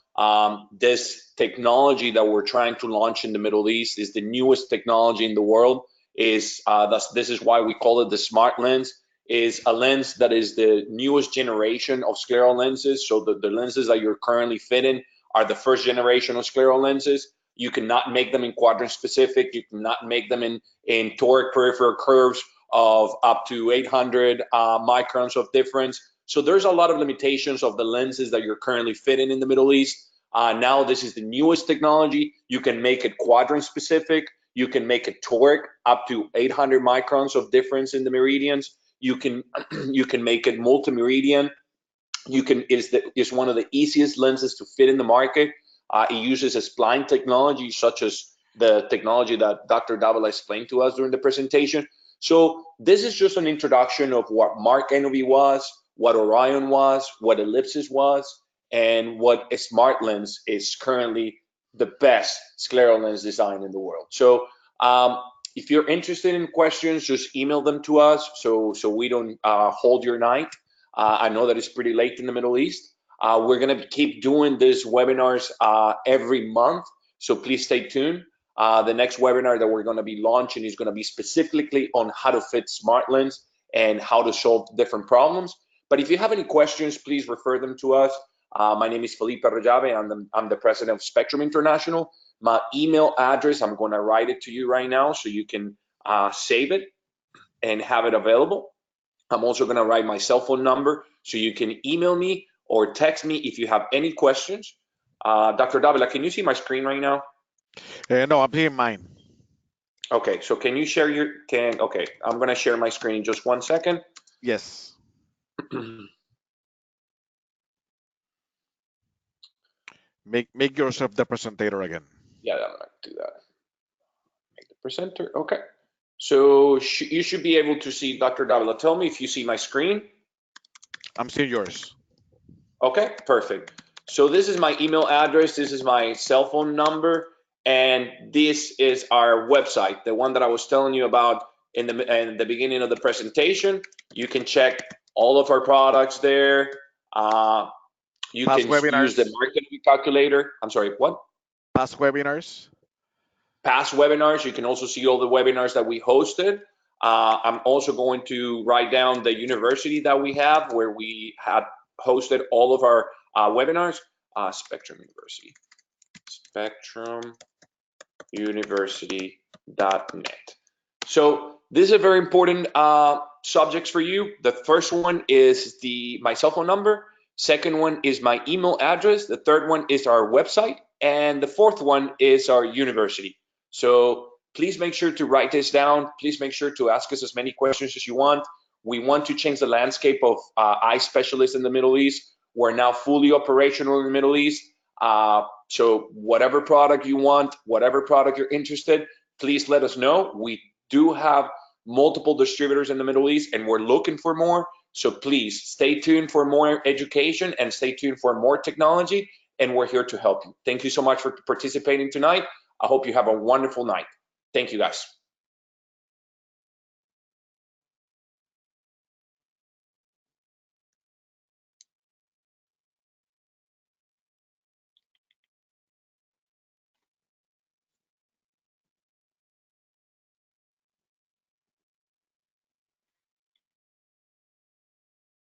This technology that we're trying to launch in the Middle East is the newest technology in the world. This is why we call it the smart lens. Is a lens that is the newest generation of scleral lenses. So the lenses that you're currently fitting are the first generation of scleral lenses. You cannot make them in quadrant specific. You cannot make them in toric peripheral curves of up to 800 microns of difference. So there's a lot of limitations of the lenses that you're currently fitting in the Middle East. Now this is the newest technology. You can make it quadrant specific. You can make it toric up to 800 microns of difference in the meridians. You can make it multi-meridian. It's one of the easiest lenses to fit in the market. It uses a spline technology, such as the technology that Dr. Davila explained to us during the presentation. So this is just an introduction of what Mark NOV was, what Orion was, what Ellipsis was, and what a smart lens is currently the best scleral lens design in the world. So if you're interested in questions, just email them to us so we don't hold your night. I know that it's pretty late in the Middle East. We're going to keep doing these webinars every month, so please stay tuned. The next webinar that we're going to be launching is going to be specifically on how to fit smart lens and how to solve different problems. But if you have any questions, please refer them to us. My name is Felipe Rajave. I'm the president of Spectrum International. My email address, I'm going to write it to you right now so you can save it and have it available. I'm also going to write my cell phone number so you can email me or text me if you have any questions. Dr. Davila, can you see my screen right now? No, I'm seeing mine. Okay, so can you share okay, I'm going to share my screen in just 1 second. Yes. Make yourself the presenter again. Yeah, I'm going to do that. Make the presenter. Okay. So you should be able to see Dr. Davila. Tell me if you see my screen. I'm seeing yours. Okay, perfect. So this is my email address. This is my cell phone number. And this is our website, the one that I was telling you about in the beginning of the presentation. You can check all of our products there. You Past can webinars. use the market calculator. I'm sorry, what? Past webinars. Past webinars. You can also see all the webinars that we hosted. I'm also going to write down the university that we have where we had hosted all of our webinars. Spectrum University. SpectrumUniversity.net. So this is a very important subjects for you. The first one is my cell phone number. Second one is my email address. The third one is our website. And the fourth one is our university. So please make sure to write this down. Please make sure to ask us as many questions as you want. We want to change the landscape of eye specialists in the Middle East. We're now fully operational in the Middle East. So whatever product you want, whatever product you're interested, please let us know. We do have multiple distributors in the Middle East and we're looking for more. So please stay tuned for more education and stay tuned for more technology. And we're here to help you. Thank you so much for participating tonight. I hope you have a wonderful night. Thank you, guys.